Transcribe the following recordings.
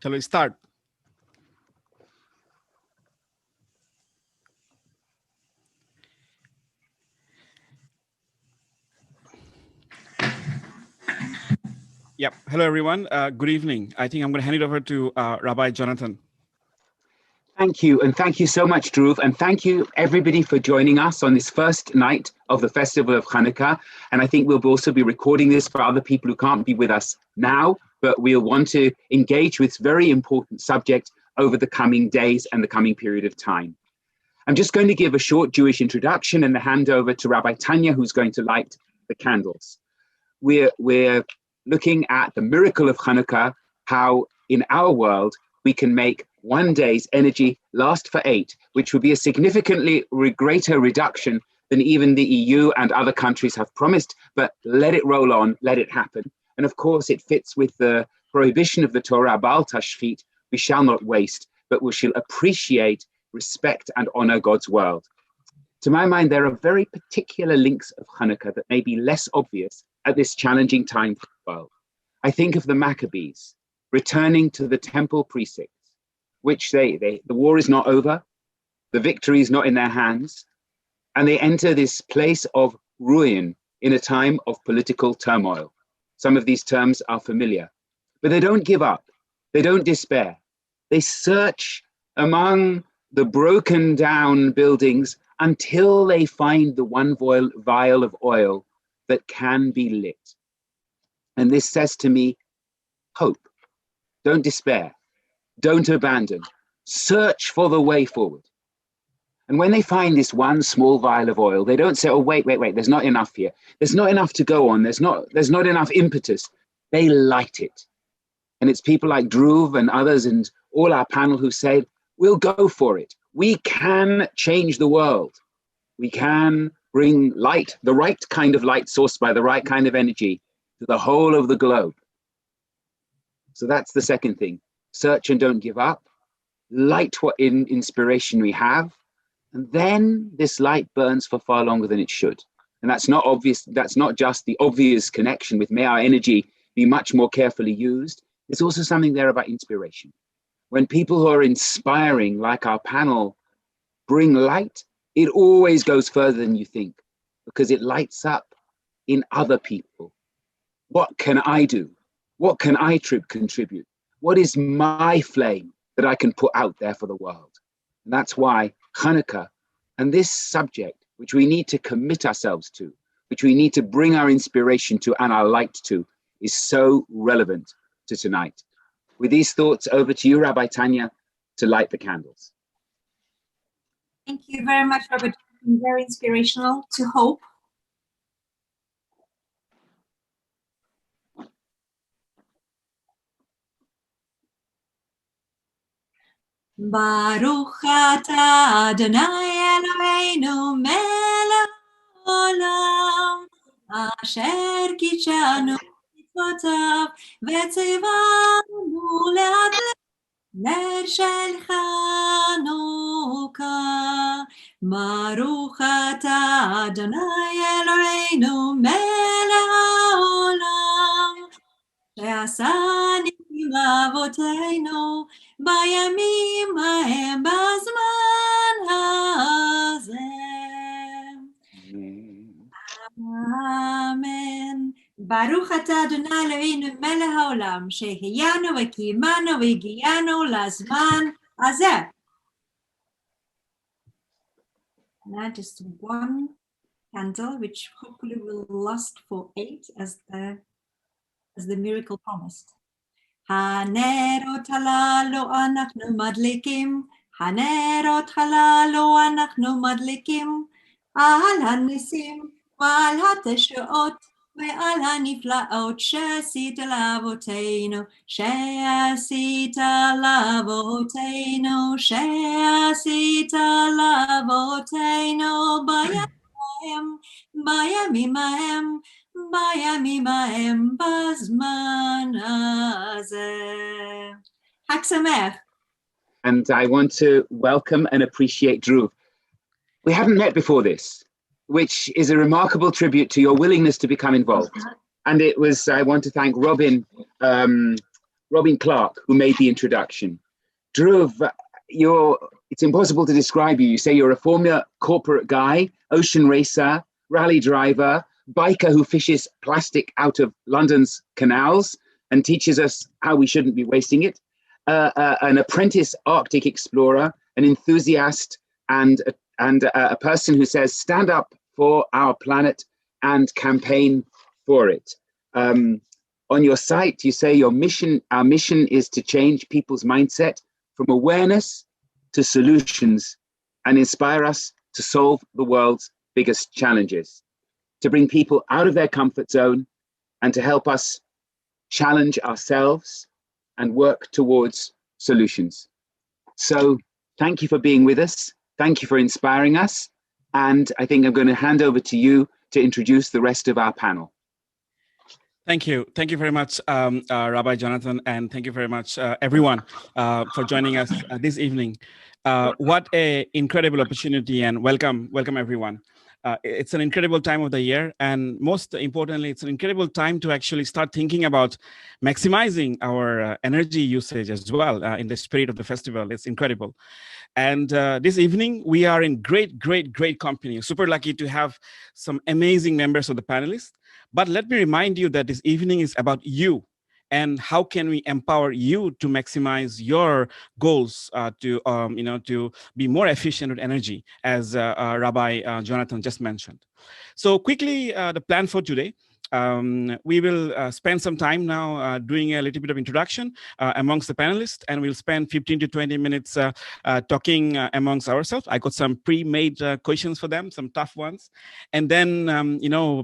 Shall we start? Yep. Hello, everyone. Good evening. I think I'm going to hand it over to Rabbi Jonathan. Thank you. And thank you so much, Dhruv. And thank you, everybody, for joining us on this first night of the Festival of Chanukah. And I think we'll also be recording this for other people who can't be with us now, but we'll want to engage with this very important subject over the coming days and the coming period of time. I'm just going to give a short Jewish introduction and the handover to Rabbi Tanya, who's going to light the candles. We're looking at the miracle of Chanukah, how in our world we can make one day's energy last for 8, which would be a significantly greater reduction than even the EU and other countries have promised, but let it roll on, let it happen. And of course, it fits with the prohibition of the Torah, Bal Tashchit, we shall not waste, but we shall appreciate, respect, and honor God's world. To my mind, there are very particular links of Chanukah that may be less obvious at this challenging time for the world. I think of the Maccabees returning to the temple precincts, which the war is not over, the victory is not in their hands, and they enter this place of ruin in a time of political turmoil. Some of these terms are familiar, but they don't give up, they don't despair. They search among the broken down buildings until they find the one vial of oil that can be lit. And this says to me, hope, don't despair, don't abandon, search for the way forward. And when they find this one small vial of oil, they don't say, oh, wait, there's not enough here. There's not enough to go on. There's not enough impetus. They light it. And it's people like Dhruv and others and all our panel who say, we'll go for it. We can change the world. We can bring light, the right kind of light sourced by the right kind of energy to the whole of the globe. So that's the second thing. Search and don't give up. Light what inspiration we have. And then this light burns for far longer than it should. And that's not obvious. That's not just the obvious connection with may our energy be much more carefully used. There's also something there about inspiration. When people who are inspiring, like our panel, bring light, it always goes further than you think because it lights up in other people. What can I do? What can I contribute? What is my flame that I can put out there for the world? And that's why Chanukah and this subject, which we need to commit ourselves to, which we need to bring our inspiration to and our light to, is so relevant to tonight. With these thoughts, over to you, Rabbi Tanya, to light the candles. Thank you very much, Robert. Very inspirational to hope. Baruch atah Adonai Eloheinu melech haolam asher kitshanu mitzvotav v'tzivanu le'adlek ner shel Chanukah. Baruch atah Adonai Eloheinu melech haolam she'asani לאבותינו בימים ההם בזמן הזה. אמן. ברוך אתה אדוני אלוהינו מלך העולם שהחיינו וקיימנו והגיענו לזמן הזה. Now just one candle which hopefully will last for 8 as the miracle promised. הנרות הללו אנחנו מדליקים, הנרות הללו אנחנו מדליקים, על הניסים ועל התשועות ועל הנפלאות שעשית לאבותינו, שעשית לאבותינו, שעשית לאבותינו בימים ההם, בימים ההם בזמן הזה. חג שמח. And I want to welcome and appreciate Dhruv. We haven't met before this, which is a remarkable tribute to your willingness to become involved. And I want to thank Robin Robin Clark, who made the introduction. Dhruv, it's impossible to describe you. You say you're a former corporate guy, ocean racer, rally driver, biker who fishes plastic out of London's canals and teaches us how we shouldn't be wasting it, an apprentice Arctic explorer, an enthusiast, and a person who says, stand up for our planet and campaign for it. On your site, you say our mission is to change people's mindset from awareness to solutions and inspire us to solve the world's biggest challenges, to bring people out of their comfort zone and to help us challenge ourselves and work towards solutions. So thank you for being with us. Thank you for inspiring us. And I think I'm going to hand over to you to introduce the rest of our panel. Thank you. Thank you very much, Rabbi Jonathan, and thank you very much, everyone, for joining us this evening. What an incredible opportunity, and welcome everyone. It's an incredible time of the year, and most importantly, it's an incredible time to actually start thinking about maximizing our energy usage as well in the spirit of the festival. It's incredible. And this evening, we are in great company. Super lucky to have some amazing members of the panelists. But let me remind you that this evening is about you. And how can we empower you to maximize your goals to be more efficient with energy, as Rabbi Jonathan just mentioned. So quickly, the plan for today. We will spend some time now doing a little bit of introduction amongst the panelists, and we'll spend 15 to 20 minutes talking amongst ourselves. I got some pre-made questions for them, some tough ones. And then,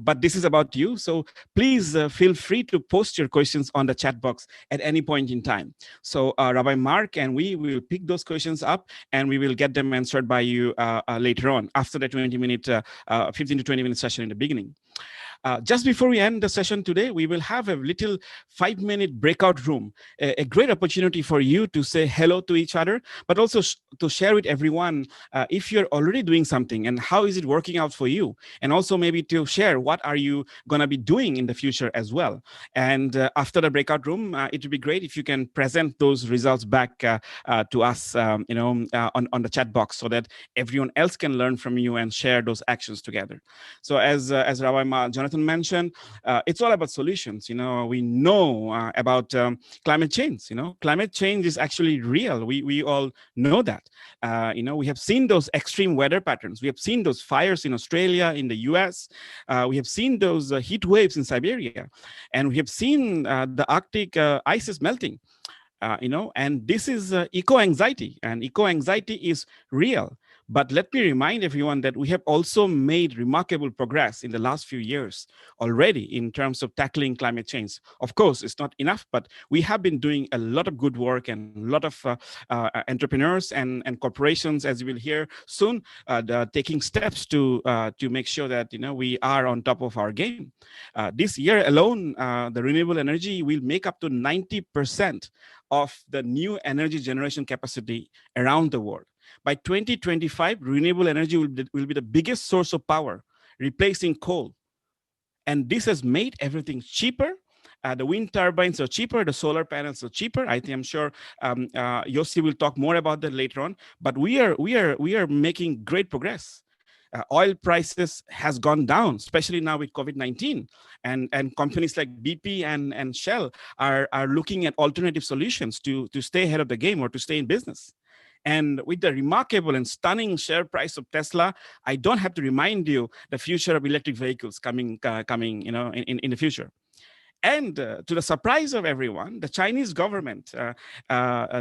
but this is about you. So please feel free to post your questions on the chat box at any point in time. So Rabbi Mark and we will pick those questions up, and we will get them answered by you later on after the 15 to 20 minute session in the beginning. Just before we end the session today, we will have a little 5-minute breakout room, a great opportunity for you to say hello to each other, but also to share with everyone if you're already doing something and how is it working out for you, and also maybe to share what are you going to be doing in the future as well. And after the breakout room, it would be great if you can present those results back to us, on the chat box, so that everyone else can learn from you and share those actions together. So as Rabbi Jonathan mentioned, it's all about solutions. We know about climate change. Climate change is actually real. We all know that. We have seen those extreme weather patterns. We have seen those fires in Australia, in the US. We have seen those heat waves in Siberia, and we have seen the Arctic ice is melting. And this is eco-anxiety, and eco-anxiety is real. But let me remind everyone that we have also made remarkable progress in the last few years already in terms of tackling climate change. Of course, it's not enough, but we have been doing a lot of good work, and a lot of entrepreneurs and corporations, as you will hear soon, taking steps to make sure that we are on top of our game. This year alone, the renewable energy will make up to 90% of the new energy generation capacity around the world. By 2025, renewable energy will be the biggest source of power, replacing coal. And this has made everything cheaper. The wind turbines are cheaper, the solar panels are cheaper. I'm sure Yossi will talk more about that later on. But we are making great progress. Oil prices has gone down, especially now with COVID-19, and companies like BP and Shell are looking at alternative solutions to stay ahead of the game or to stay in business. And with the remarkable and stunning share price of Tesla, I don't have to remind you the future of electric vehicles coming, in the future. And to the surprise of everyone, the Chinese government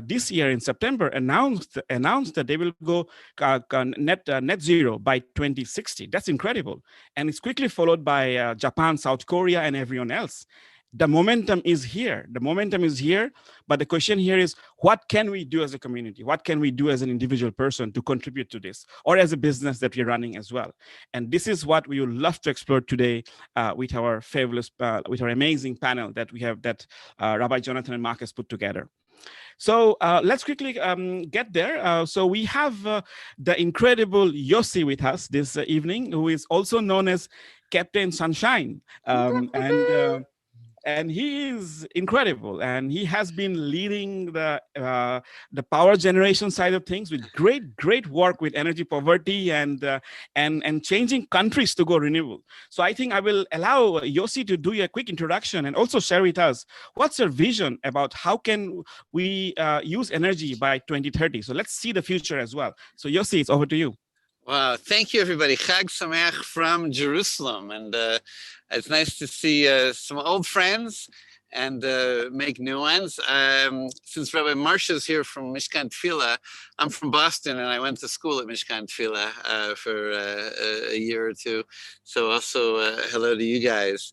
this year in September announced that they will go net zero by 2060. That's incredible. And it's quickly followed by Japan, South Korea, and everyone else. The momentum is here. But the question here is, what can we do as a community? What can we do as an individual person to contribute to this, or as a business that we're running as well? And this is what we would love to explore today with our fabulous, with our amazing panel that we have, that Rabbi Jonathan and Mark has put together. So let's quickly get there. So we have the incredible Yossi with us this evening, who is also known as Captain Sunshine. and he is incredible, and he has been leading the power generation side of things with great work with energy poverty and changing countries to go renewable. So I think I will allow Yossi to do a quick introduction and also share with us what's your vision about how can we use energy by 2030. So let's see the future as well. So Yossi, it's over to you. Wow, thank you everybody. Chag Sameach from Jerusalem. And it's nice to see some old friends and make new ones. Since Rabbi Marsha's here from Mishkan Tefillah, I'm from Boston and I went to school at Mishkan Tefillah for a year or two. So also hello to you guys.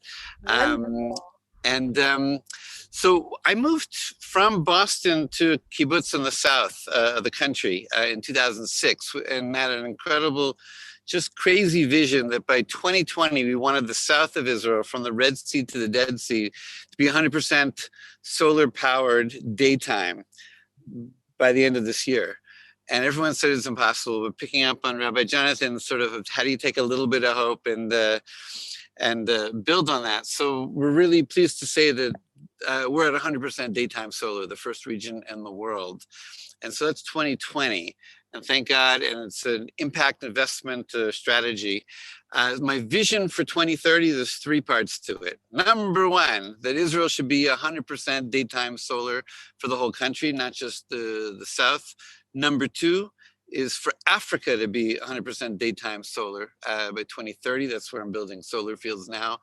So I moved from Boston to kibbutz in the south of the country in 2006 and had an incredible, just crazy vision that by 2020, we wanted the south of Israel from the Red Sea to the Dead Sea to be 100% solar powered daytime by the end of this year. And everyone said it's impossible, but picking up on Rabbi Jonathan, sort of how do you take a little bit of hope and build on that. So we're really pleased to say that we're at 100% daytime solar, the first region in the world. And so that's 2020. And thank God, and it's an impact investment strategy. My vision for 2030, there's 3 parts to it. Number 1, that Israel should be 100% daytime solar for the whole country, not just the south. Number 2 is for Africa to be 100% daytime solar by 2030. That's where I'm building solar fields now.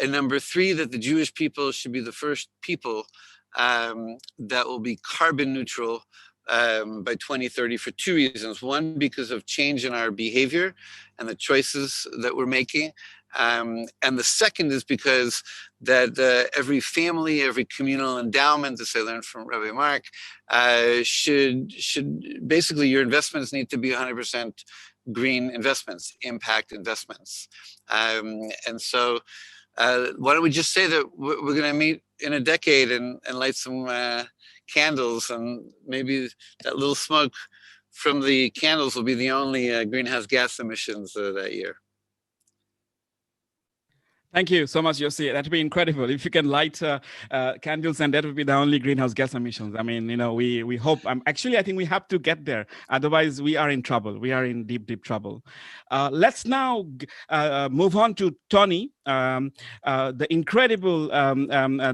And number 3, that the Jewish people should be the first people that will be carbon neutral by 2030 for 2 reasons. 1, because of change in our behavior and the choices that we're making. And the second is because that every family, every communal endowment, as I learned from Rabbi Mark, should basically, your investments need to be 100% green investments, impact investments. And so why don't we just say that we're going to meet in a decade and light some candles, and maybe that little smoke from the candles will be the only greenhouse gas emissions that year. Thank you so much, Yossi. That would be incredible if you can light candles, and that would be the only greenhouse gas emissions. I mean, you know, we hope. Actually, I think we have to get there. Otherwise, we are in trouble. We are in deep trouble. Let's now move on to Tony, the incredible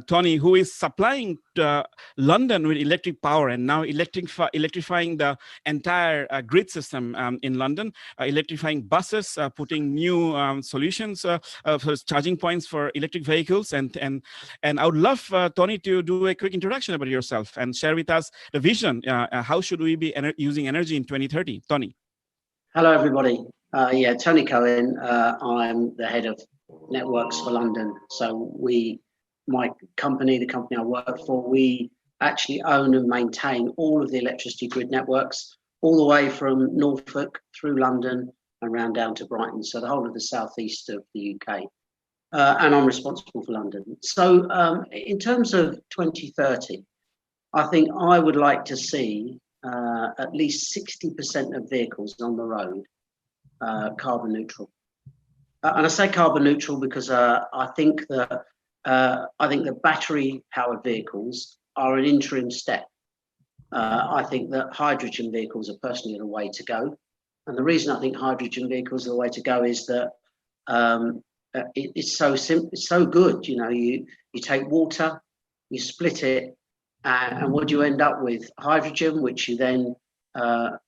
Tony, who is supplying London with electric power and now electrifying the entire grid system in London, electrifying buses, putting new solutions for charging points for electric vehicles, and I would love Tony to do a quick introduction about yourself and share with us the vision. How should we be using energy in 2030? Tony. Hello, everybody. Yeah, Tony Cohen. I'm the head of networks for London. So my company, the company I work for, we actually own and maintain all of the electricity grid networks, all the way from Norfolk through London and round down to Brighton. So the whole of the southeast of the UK. And I'm responsible for London. So in terms of 2030, I think I would like to see at least 60% of vehicles on the road carbon neutral. And I say carbon neutral because I think that the battery-powered vehicles are an interim step. I think that hydrogen vehicles are personally the way to go. And the reason I think hydrogen vehicles are the way to go is that it's so simple, it's so good. You know, you take water, you split it, and what do you end up with? Hydrogen, which you then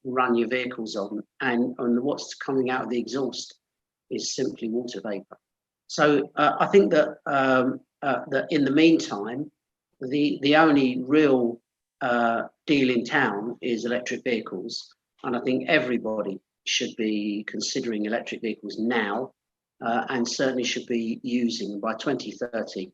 run your vehicles on, and what's coming out of the exhaust is simply water vapor. So I think that that in the meantime, the only real deal in town is electric vehicles, and I think everybody should be considering electric vehicles now. And certainly should be using by 2030.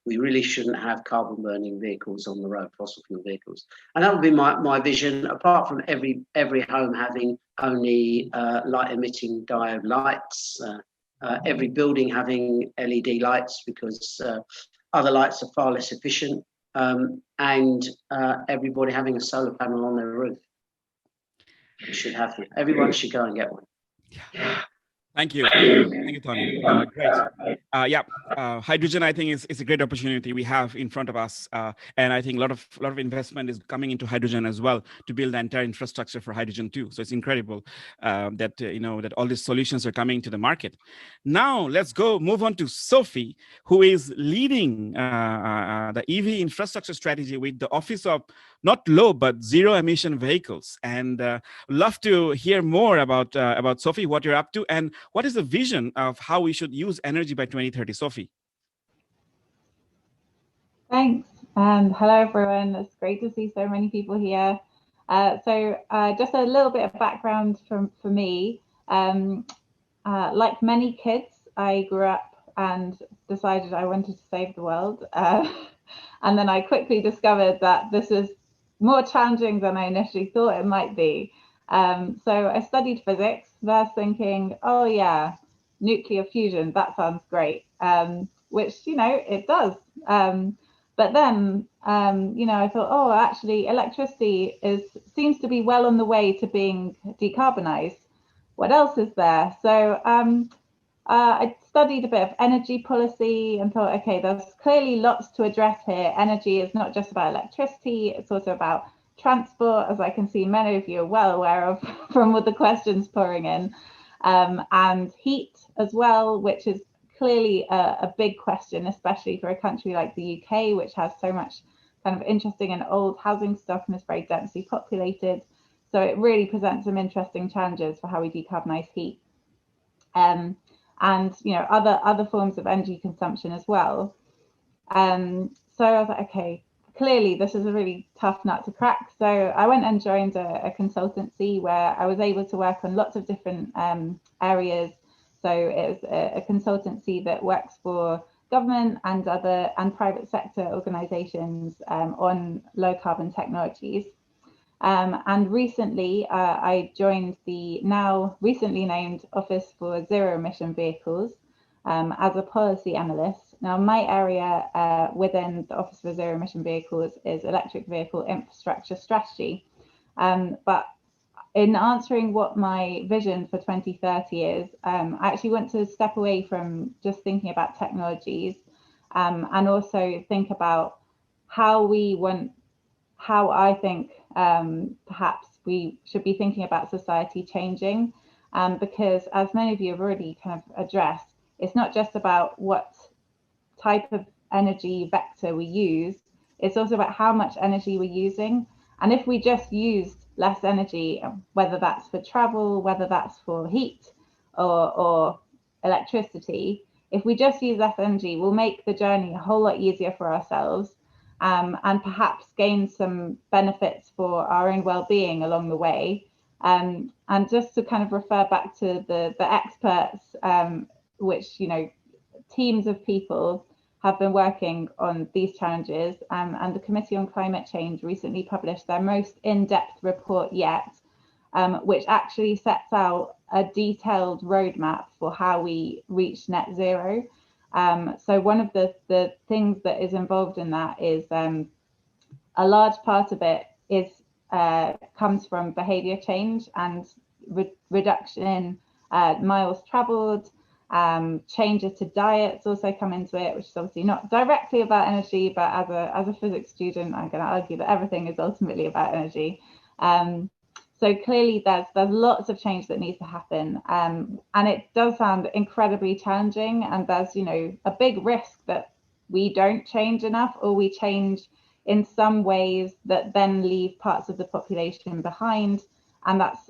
We really shouldn't have carbon burning vehicles on the road, fossil fuel vehicles. And that would be my vision, apart from every home having only light emitting diode lights, every building having LED lights, because other lights are far less efficient, and everybody having a solar panel on their roof. You should have them. Everyone should go and get one. Yeah. Thank you. Thank you, Tony. Great. Hydrogen, I think, is a great opportunity we have in front of us, and I think a lot of investment is coming into hydrogen as well to build the entire infrastructure for hydrogen too. So it's incredible that that all these solutions are coming to the market. Now let's move on to Sophie, who is leading the EV infrastructure strategy with the Office of not low but zero emission vehicles, and love to hear more about Sophie, what you're up to, and what is the vision of how we should use energy by 2030, Sophie? Thanks, and hello everyone. It's great to see so many people here. Just a little bit of background for me. Like many kids, I grew up and decided I wanted to save the world. And then I quickly discovered that this was more challenging than I initially thought it might be. So I studied physics, first thinking, oh yeah, nuclear fusion, that sounds great, which, it does. But then, I thought, oh, actually, electricity seems to be well on the way to being decarbonized. What else is there? So I studied a bit of energy policy and thought, okay, there's clearly lots to address here. Energy is not just about electricity, it's also about transport, as I can see many of you are well aware of from all the questions pouring in, and heat as well, which is clearly a big question, especially for a country like the UK, which has so much kind of interesting and old housing stock and is very densely populated. So it really presents some interesting challenges for how we decarbonize heat. And other forms of energy consumption as well. So I was like, okay, clearly this is a really tough nut to crack. So I went and joined a consultancy where I was able to work on lots of different areas. So it was a consultancy that works for government and private sector organizations on low carbon technologies. And recently, I joined the now recently named Office for Zero Emission Vehicles as a policy analyst. Now, my area within the Office for Zero Emission Vehicles is electric vehicle infrastructure strategy. But in answering what my vision for 2030 is, I actually want to step away from just thinking about technologies and also think about how I think perhaps we should be thinking about society changing, because as many of you have already kind of addressed, it's not just about what type of energy vector we use, it's also about how much energy we're using. And if we just used less energy, whether that's for travel, whether that's for heat or electricity, if we just use less energy, we'll make the journey a whole lot easier for ourselves. And perhaps gain some benefits for our own well-being along the way. And just to kind of refer back to the experts, which, teams of people have been working on these challenges. And the Committee on Climate Change recently published their most in-depth report yet, which actually sets out a detailed roadmap for how we reach net zero. So one of the things that is involved in that is a large part of it comes from behavior change and reduction in miles traveled. Changes to diets also come into it, which is obviously not directly about energy, but as a physics student, I'm going to argue that everything is ultimately about energy. So clearly there's lots of change that needs to happen, and it does sound incredibly challenging, and there's a big risk that we don't change enough, or we change in some ways that then leave parts of the population behind, and that's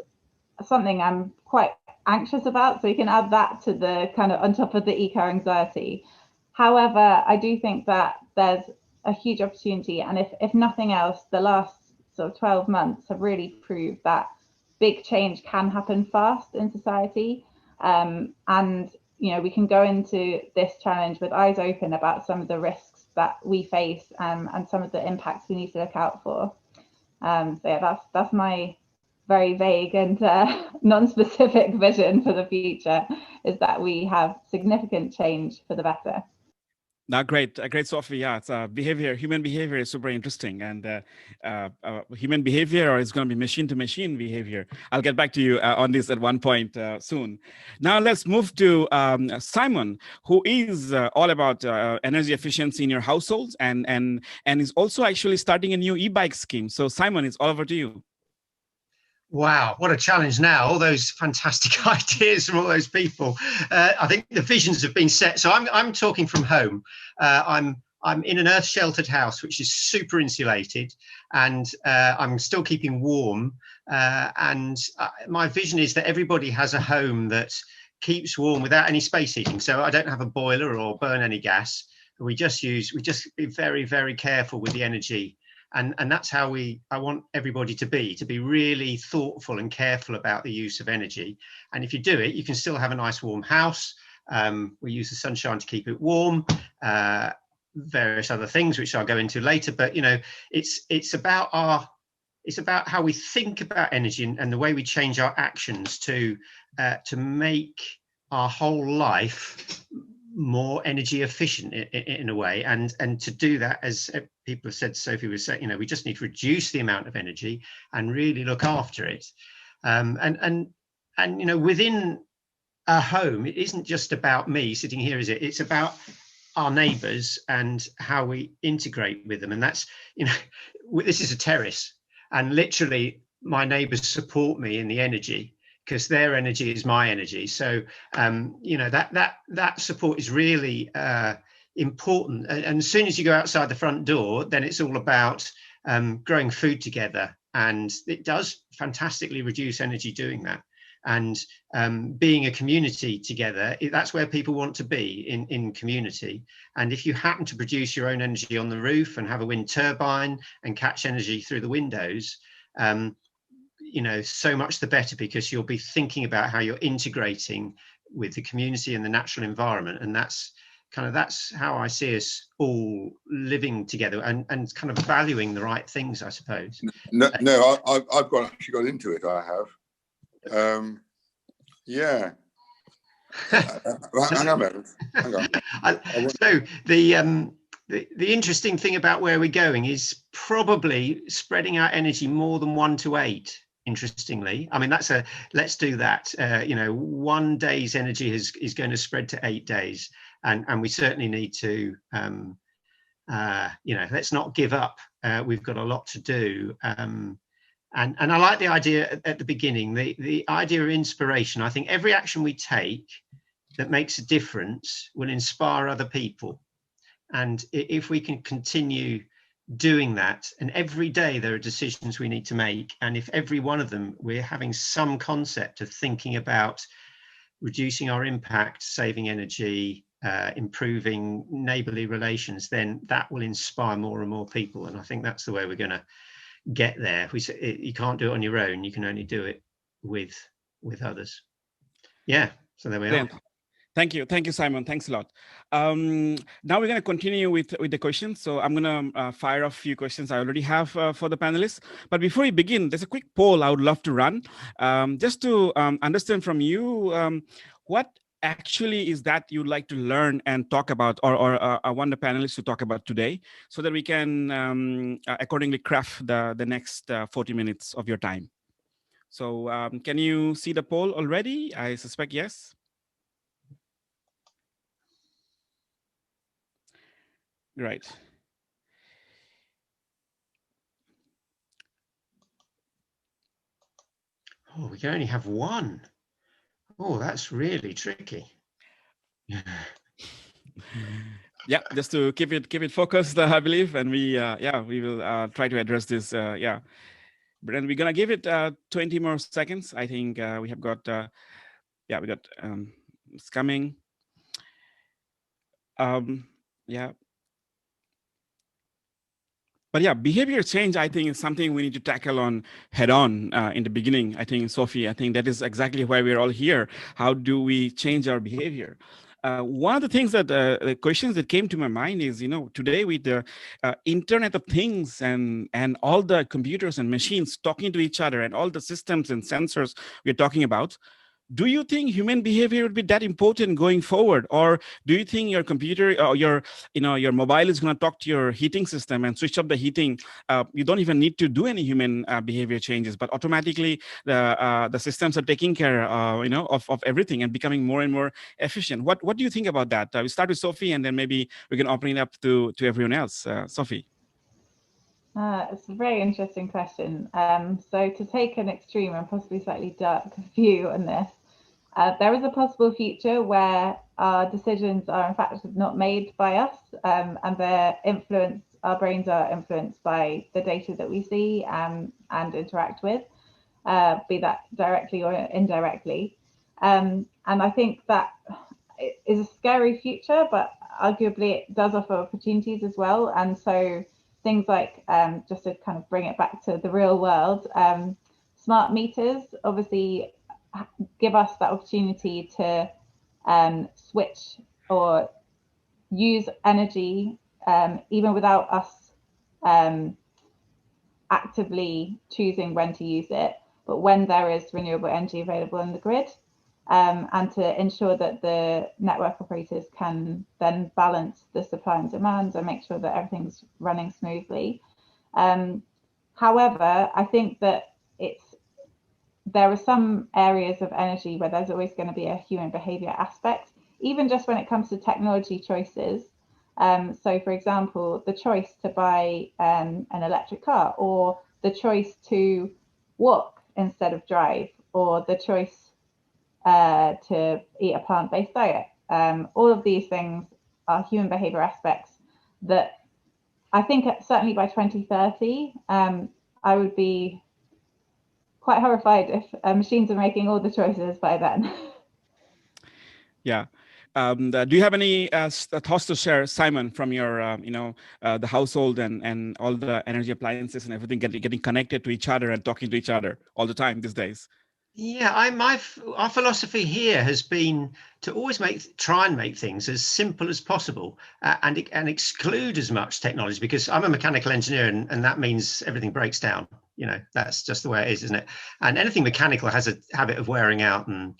something I'm quite anxious about. So you can add that to the kind of on top of the eco anxiety. However, I do think that there's a huge opportunity, and if nothing else, the last sort of 12 months have really proved that big change can happen fast in society. And, we can go into this challenge with eyes open about some of the risks that we face and some of the impacts we need to look out for. So yeah, that's my very vague and non-specific vision for the future, is that we have significant change for the better. Great, Sophie. Yeah, it's behavior. Human behavior is super interesting, and human behavior, or it's going to be machine-to-machine behavior. I'll get back to you on this at one point soon. Now let's move to Simon, who is all about energy efficiency in your households, and is also actually starting a new e-bike scheme. So Simon, it's all over to you. Wow, what a challenge now. All those fantastic ideas from all those people. I think the visions have been set. So I'm talking from home. I'm in an earth sheltered house, which is super insulated, and I'm still keeping warm. And my vision is that everybody has a home that keeps warm without any space heating. So I don't have a boiler or burn any gas. We just be very, very careful with the energy. And that's how I want everybody to be really thoughtful and careful about the use of energy. And if you do it, you can still have a nice warm house. We use the sunshine to keep it warm, various other things, which I'll go into later. But, you know, it's about how we think about energy and the way we change our actions to make our whole life more energy efficient in a way, and to do that, as people have said, Sophie was saying, you know, we just need to reduce the amount of energy and really look after it. And you know, within a home, it isn't just about me sitting here, is it? It's about our neighbours and how we integrate with them. And that's, you know, this is a terrace, and literally my neighbours support me in the energy, because their energy is my energy. So, you know, that support is really important. And as soon as you go outside the front door, then it's all about growing food together. And it does fantastically reduce energy doing that. And being a community together, that's where people want to be, in community. And if you happen to produce your own energy on the roof and have a wind turbine and catch energy through the windows, you know, so much the better, because you'll be thinking about how you're integrating with the community and the natural environment. And that's how I see us all living together and kind of valuing the right things, I suppose. No, I've actually got into it. I have. Yeah. Hang on. So the interesting thing about where we're going is probably spreading our energy more than 1 to 8. Interestingly, I mean, let's do that. You know, 1 day's energy is going to spread to 8 days, and we certainly need to, you know, let's not give up. We've got a lot to do, and I like the idea at the beginning, the idea of inspiration. I think every action we take that makes a difference will inspire other people, and if we can continue doing that, and every day there are decisions we need to make, and if every one of them we're having some concept of thinking about reducing our impact, saving energy, improving neighbourly relations, then that will inspire more and more people. And I think that's the way we're going to get there. You can't do it on your own, you can only do it with others. Yeah, so there we are. Thank you, Simon. Thanks a lot. Now we're going to continue with the questions. So I'm going to fire off a few questions I already have for the panelists. But before we begin, there's a quick poll I would love to run, just to understand from you what actually is that you'd like to learn and talk about, or I want the panelists to talk about today, so that we can accordingly craft the next 40 minutes of your time. So can you see the poll already? I suspect yes. Right. Oh, we can only have one. Oh, that's really tricky. Yeah, just to keep it focused, I believe, and we will try to address this. Yeah, but then we're gonna give it 20 more seconds. I think we have got it's coming. Yeah. But yeah, behavior change, I think, is something we need to tackle head on in the beginning. I think, Sophie, I think that is exactly why we're all here. How do we change our behavior? One of the things that the questions that came to my mind is, you know, today with the Internet of Things and all the computers and machines talking to each other and all the systems and sensors we're talking about, do you think human behavior would be that important going forward, or do you think your computer or your mobile is going to talk to your heating system and switch up the heating? You don't even need to do any human behavior changes, but automatically the systems are taking care, of everything and becoming more and more efficient. What do you think about that? We start with Sophie, and then maybe we can open it up to everyone else. Sophie. It's a very interesting question. So to take an extreme and possibly slightly dark view on this, there is a possible future where our decisions are in fact not made by us, and our brains are influenced by the data that we see and interact with, be that directly or indirectly. And I think that is a scary future, but arguably it does offer opportunities as well. And so things like, just to kind of bring it back to the real world, smart meters obviously give us that opportunity to switch or use energy even without us actively choosing when to use it, but when there is renewable energy available in the grid, and to ensure that the network operators can then balance the supply and demand and make sure that everything's running smoothly. However, I think that there are some areas of energy where there's always going to be a human behavior aspect, even just when it comes to technology choices. So for example, the choice to buy an electric car, or the choice to walk instead of drive, or the choice to eat a plant-based diet. All of these things are human behavior aspects that I think certainly by 2030, I would be quite horrified if machines are making all the choices by then. Yeah. Do you have any thoughts to share, Simon, from your, the household and all the energy appliances and everything getting connected to each other and talking to each other all the time these days? Yeah, our philosophy here has been to always try and make things as simple as possible, and exclude as much technology, because I'm a mechanical engineer, and that means everything breaks down. That's just the way it is, isn't it? And anything mechanical has a habit of wearing out, and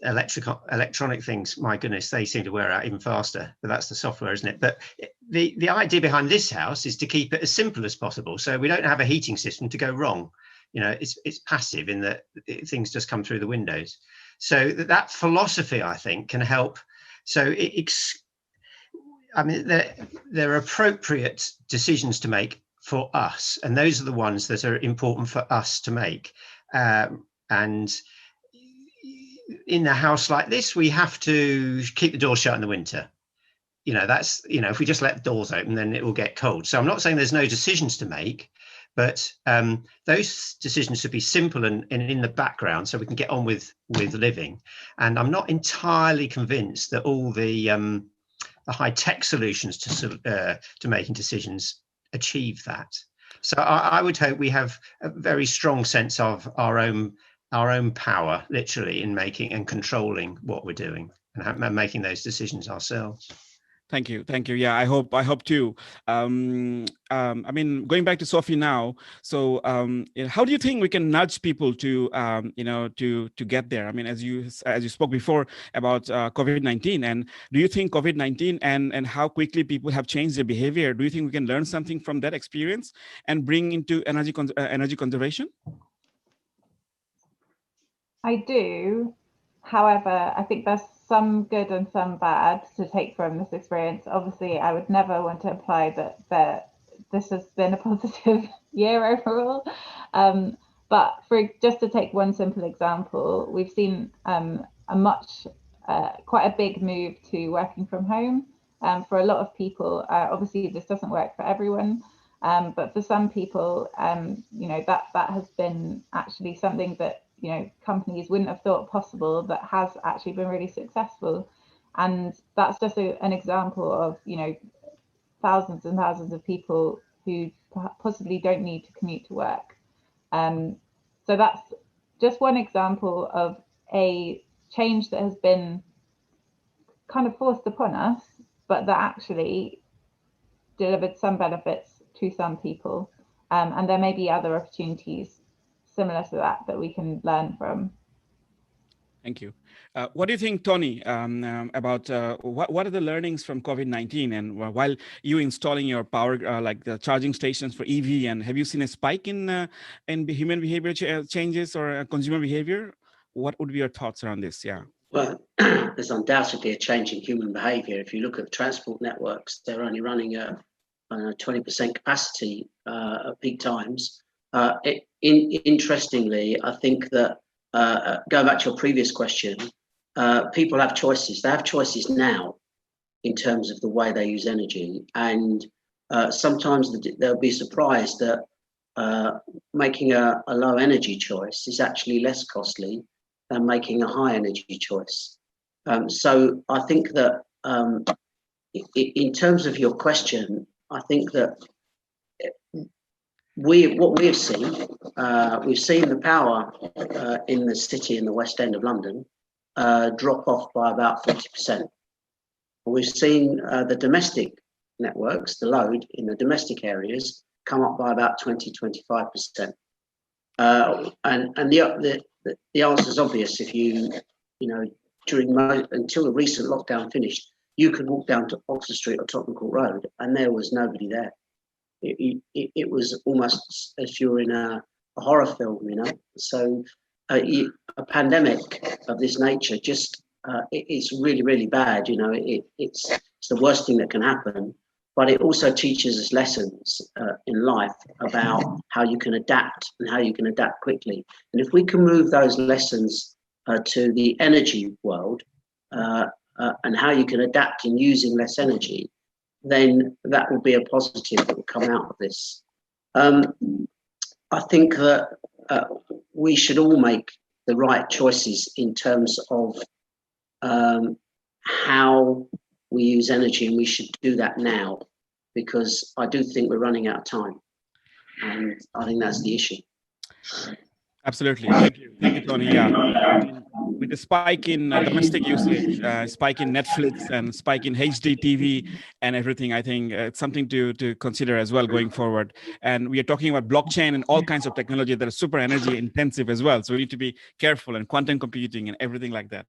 electronic things, my goodness, they seem to wear out even faster. But that's the software, isn't it? But the idea behind this house is to keep it as simple as possible, so we don't have a heating system to go wrong. It's passive in that things just come through the windows. So that philosophy, I think, can help. So there are appropriate decisions to make for us, and those are the ones that are important for us to make. And in a house like this, we have to keep the door shut in the winter. If we just let the doors open, then it will get cold. So I'm not saying there's no decisions to make, but those decisions should be simple and in the background, so we can get on with living. And I'm not entirely convinced that all the high-tech solutions to making decisions achieve that. So I would hope we have a very strong sense of our own power, literally, in making and controlling what we're doing and making those decisions ourselves. Thank you. Yeah, I hope too. Going back to Sophie now. So, how do you think we can nudge people to, to get there? I mean, as you spoke before about COVID-19, and do you think COVID-19 and how quickly people have changed their behavior? Do you think we can learn something from that experience and bring into energy conservation? I do. However, I think there's some good and some bad to take from this experience. Obviously, I would never want to imply that this has been a positive year overall. But just to take one simple example, we've seen quite a big move to working from home. For a lot of people, obviously this doesn't work for everyone, but for some people, that has been actually something that companies wouldn't have thought possible, that has actually been really successful. And that's just an example of thousands and thousands of people who possibly don't need to commute to work. So that's just one example of a change that has been kind of forced upon us, but that actually delivered some benefits to some people. And there may be other opportunities similar to that we can learn from. Thank you. What do you think, Tony, about what are the learnings from COVID-19? And while you installing your power, like the charging stations for EV, and have you seen a spike in human behavior changes or consumer behavior? What would be your thoughts around this? Yeah. Well, there's undoubtedly a change in human behavior. If you look at the transport networks, they're only running at 20% capacity at peak times. Interestingly, I think that going back to your previous question, people have choices. They have choices now in terms of the way they use energy. And sometimes they'll be surprised that making a low energy choice is actually less costly than making a high energy choice. So I think that in terms of your question, I think that what we've seen the power in the city in the West End of London drop off by about 40%. We've seen the domestic networks, the load in the domestic areas, come up by about 20-25%. And the answer is obvious. If you know, until the recent lockdown finished, you could walk down to Oxford Street or Tottenham Court Road, and there was nobody there. It was almost as you were in a horror film, you know. So a pandemic of this nature just it's really, really bad. You know, it's the worst thing that can happen. But it also teaches us lessons in life about how you can adapt and how you can adapt quickly. And if we can move those lessons to the energy world and how you can adapt in using less energy, then that will be a positive that will come out of this. I think that we should all make the right choices in terms of how we use energy, and we should do that now, because I do think we're running out of time, and I think that's the issue. Absolutely. Thank you, Tony. Yeah. With the spike in domestic usage, spike in Netflix, and spike in HD TV and everything, I think it's something to consider as well going forward. And we are talking about blockchain and all kinds of technology that are super energy intensive as well. So we need to be careful, and quantum computing and everything like that.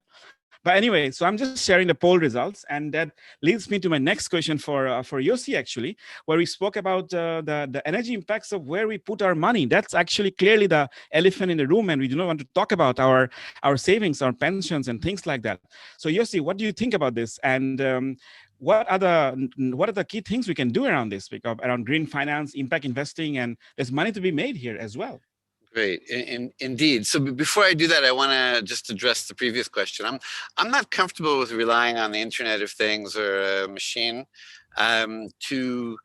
But anyway, so I'm just sharing the poll results, and that leads me to my next question for Yossi, actually, where we spoke about the energy impacts of where we put our money. That's actually clearly the elephant in the room, and we do not want to talk about our savings, our pensions, and things like that. So Yossi, what do you think about this? And what are the key things we can do around this, around green finance, impact investing, and there's money to be made here as well? Great, indeed. So before I do that, I want to just address the previous question. I'm not comfortable with relying on the Internet of Things or a machine to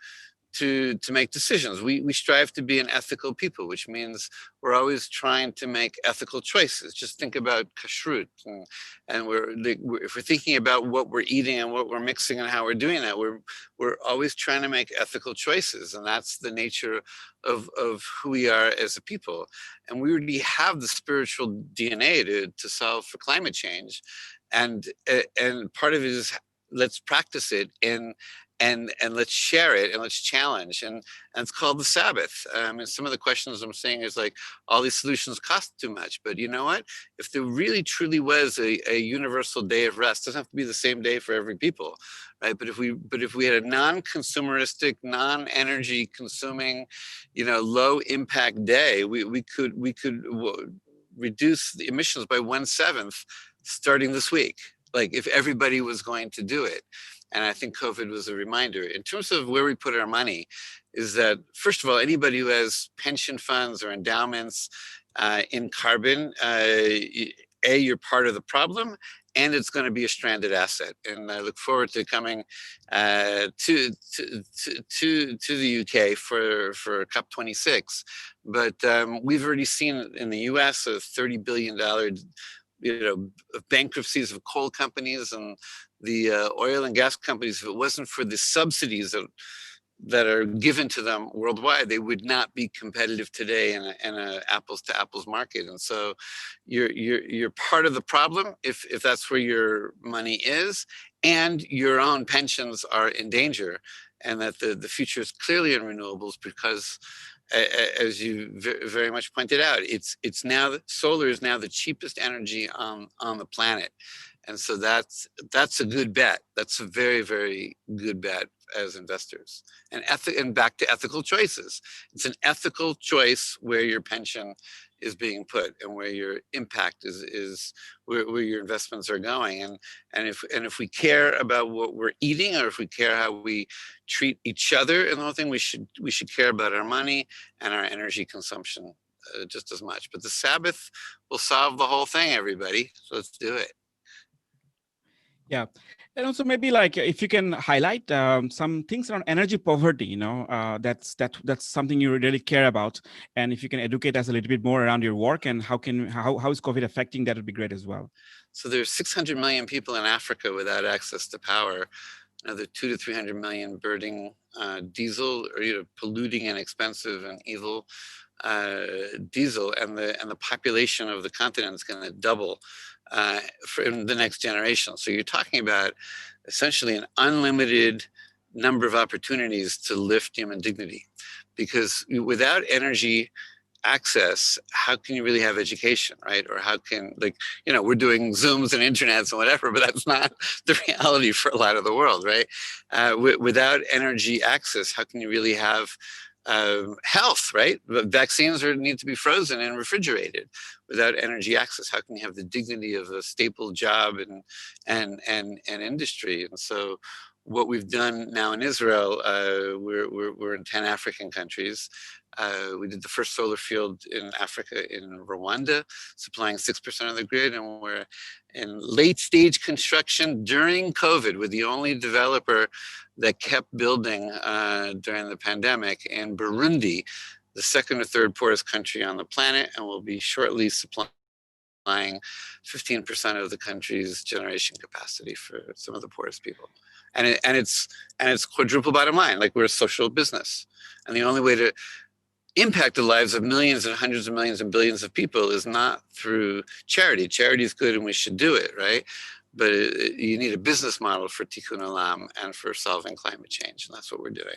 make decisions. We strive to be an ethical people, which means we're always trying to make ethical choices. Just think about kashrut, and if we're thinking about what we're eating and what we're mixing and how we're doing that, we're always trying to make ethical choices, and that's the nature of who we are as a people. And we already have the spiritual DNA to solve for climate change, and part of it is let's practice it and let's share it, and let's challenge, and it's called the Sabbath. And some of the questions I'm saying is like, all these solutions cost too much, but you know what? If there really truly was a universal day of rest, it doesn't have to be the same day for every people, right? But if we had a non-consumeristic, non-energy consuming, low impact day, we could reduce the emissions by 1/7 starting this week. Like if everybody was going to do it. And I think COVID was a reminder. In terms of where we put our money, is that, first of all, anybody who has pension funds or endowments in carbon, you're part of the problem, and it's going to be a stranded asset. And I look forward to coming to the UK for COP26. But we've already seen in the US a $30 billion bankruptcies of coal companies and the oil and gas companies. If it wasn't for the subsidies that are given to them worldwide, they would not be competitive today in a apples to apples market. And so you're part of the problem if that's where your money is, and your own pensions are in danger. and that the future is clearly in renewables because, as you very much pointed out, it's now solar is now the cheapest energy on the planet, and so that's a good bet. That's a very, very good bet as investors. And back to ethical choices. It's an ethical choice where your pension is being put and where your impact is where your investments are going. And if we care about what we're eating, or if we care how we treat each other in the whole thing, we should care about our money and our energy consumption just as much. But the Sabbath will solve the whole thing, everybody. So let's do it. Yeah. And also maybe like if you can highlight some things around energy poverty, you know, that's something you really care about. And if you can educate us a little bit more around your work and how is COVID affecting that, would be great as well. So there's 600 million people in Africa without access to power. Another 200 to 300 million burning diesel, or polluting and expensive and evil diesel, and the population of the continent is going to double in the next generation. So you're talking about essentially an unlimited number of opportunities to lift human dignity, because without energy access, how can you really have education, right? Or how can, we're doing Zooms and internets and whatever, but that's not the reality for a lot of the world, right? Without energy access, how can you really have health, right? Vaccines need to be frozen and refrigerated. Without energy access, how can you have the dignity of a staple job and industry? And so what we've done now in Israel, we're in 10 African countries. We did the first solar field in Africa in Rwanda, supplying 6% of the grid, and we're in late stage construction during COVID. We're the only developer that kept building during the pandemic in Burundi, the second or third poorest country on the planet, and will be shortly supplying 15% of the country's generation capacity for some of the poorest people. And it's quadruple bottom line. Like, we're a social business, and the only way to impact the lives of millions and hundreds of millions and billions of people is not through charity. Charity is good and we should do it, right? But you need a business model for Tikkun Olam and for solving climate change, and that's what we're doing.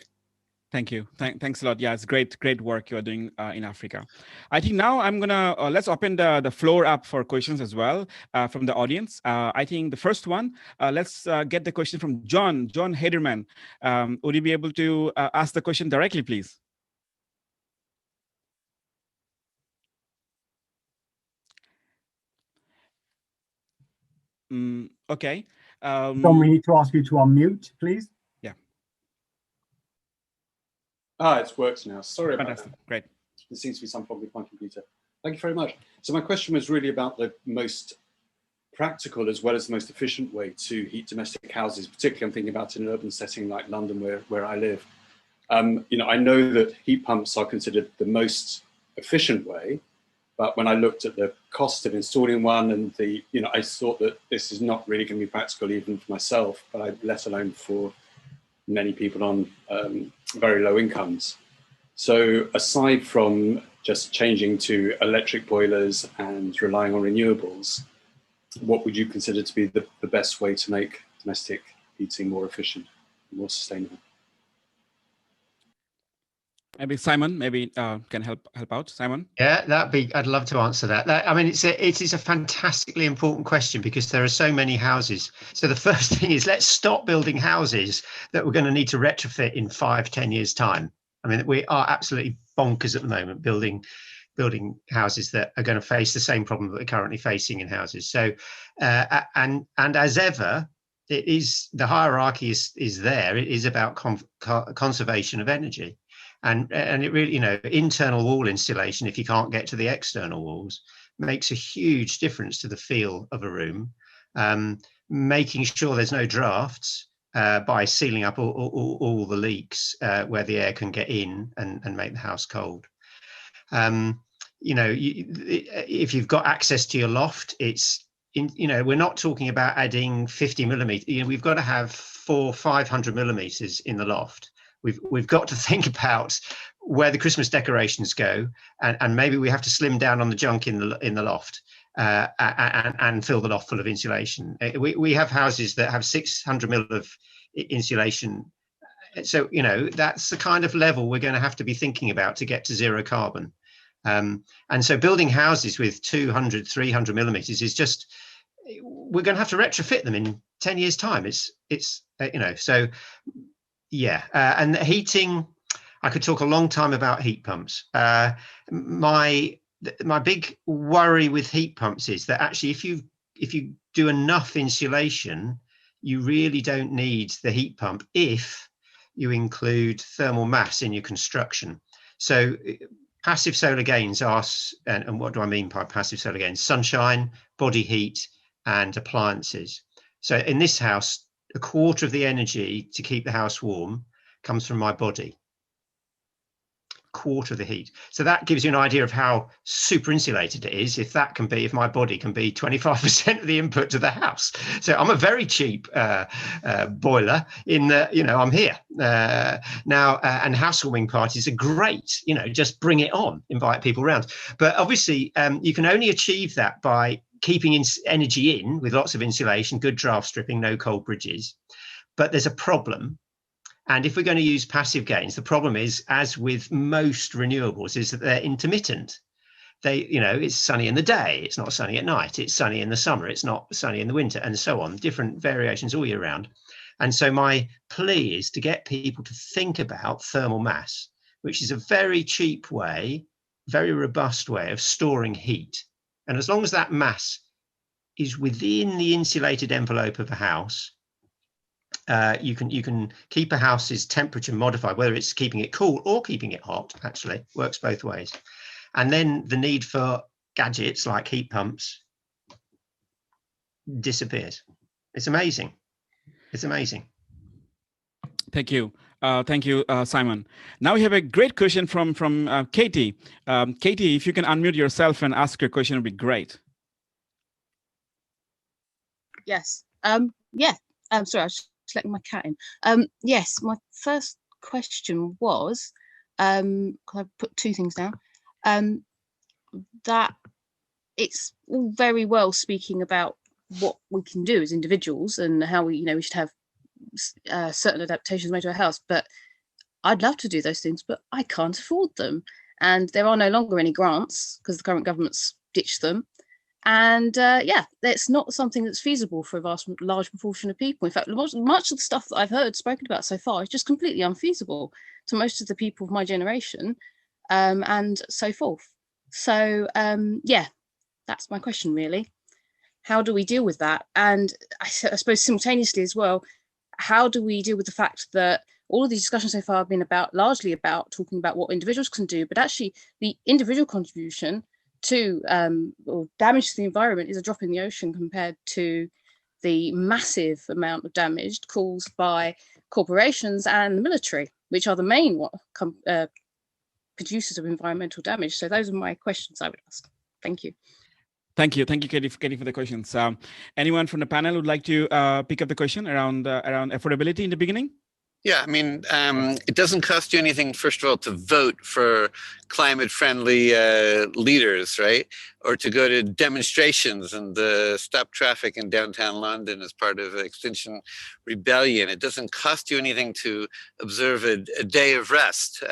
Thank you. Thanks a lot. Yeah, it's great work you're doing in Africa. I think now I'm gonna let's open the floor up for questions as well from the audience. I think the first one, let's get the question from John Haderman. Would you be able to ask the question directly, please? Okay. John, we need to ask you to unmute, please. Yeah. It works now. Sorry about Fantastic. that. Great. There seems to be some problem with my computer. Thank you very much. So my question was really about the most practical as well as the most efficient way to heat domestic houses, particularly I'm thinking about in an urban setting like London where I live. I know that heat pumps are considered the most efficient way, but when I looked at the cost of installing one and I thought that this is not really going to be practical even for myself, but let alone for many people on very low incomes. So aside from just changing to electric boilers and relying on renewables, what would you consider to be the best way to make domestic heating more efficient, more sustainable? Maybe Simon, can help out. Simon? Yeah, I'd love to answer that. It is a fantastically important question because there are so many houses. So the first thing is, let's stop building houses that we're going to need to retrofit in 5-10 years time. I mean, we are absolutely bonkers at the moment building houses that are going to face the same problem that we're currently facing in houses. So, and as ever, it is, the hierarchy is there. It is about conservation of energy. And it really, internal wall insulation, if you can't get to the external walls, makes a huge difference to the feel of a room. Making sure there's no drafts by sealing up all the leaks where the air can get in and make the house cold. If you've got access to your loft, we're not talking about adding 50 millimeters. We've got to have 400-500 millimeters in the loft. We've got to think about where the Christmas decorations go, and maybe we have to slim down on the junk in the loft and fill the loft full of insulation. We have houses that have 600 mil of insulation So, you know, that's the kind of level we're going to have to be thinking about to get to zero carbon. And so building houses with 200, 300 millimeters is just, we're going to have to retrofit them in 10 years time. It's you know, so yeah. And heating, I could talk a long time about heat pumps. My big worry with heat pumps is that actually if you do enough insulation, you really don't need the heat pump if you include thermal mass in your construction. So passive solar gains are, and what do I mean by passive solar gains? Sunshine, body heat, and appliances. So in this house, a quarter of the energy to keep the house warm comes from my body. Quarter of the heat. So that gives you an idea of how super insulated it is if my body can be 25% of the input to the house. So I'm a very cheap boiler in that, you know, I'm here now, and housewarming parties are great, you know, just bring it on, invite people around. But obviously you can only achieve that by keeping energy in with lots of insulation, good draft stripping, no cold bridges. But there's a problem. And if we're going to use passive gains, the problem is, as with most renewables, is that they're intermittent. They, you know, it's sunny in the day, it's not sunny at night, it's sunny in the summer, it's not sunny in the winter, and so on, different variations all year round. And so my plea is to get people to think about thermal mass, which is a very cheap way, very robust way of storing heat. And as long as that mass is within the insulated envelope of a house, you can keep a house's temperature modified, whether it's keeping it cool or keeping it hot, actually works both ways. And then the need for gadgets like heat pumps disappears. It's amazing. It's amazing. Thank you. Thank you, Simon. Now we have a great question from Katie. Katie, if you can unmute yourself and ask your question, it would be great. Yes. Yeah. Sorry, I was just letting my cat in. Yes, my first question was, I put two things down, that it's all very well speaking about what we can do as individuals and how we should have certain adaptations made to our house, but I'd love to do those things, but I can't afford them. And there are no longer any grants because the current government's ditched them. And yeah, that's not something that's feasible for a large proportion of people. In fact, much of the stuff that I've heard spoken about so far is just completely unfeasible to most of the people of my generation, and so forth. So yeah, that's my question really. How do we deal with that? And I suppose simultaneously as well, how do we deal with the fact that all of these discussions so far have been largely about talking about what individuals can do, but actually the individual contribution to or damage to the environment is a drop in the ocean compared to the massive amount of damage caused by corporations and the military, which are the main producers of environmental damage. So those are my questions I would ask. Thank you. Thank you, Katie, for the questions. Anyone from the panel would like to pick up the question around affordability in the beginning? Yeah, I mean, it doesn't cost you anything, first of all, to vote for climate-friendly leaders, right? Or to go to demonstrations and stop traffic in downtown London as part of Extinction Rebellion. It doesn't cost you anything to observe a day of rest.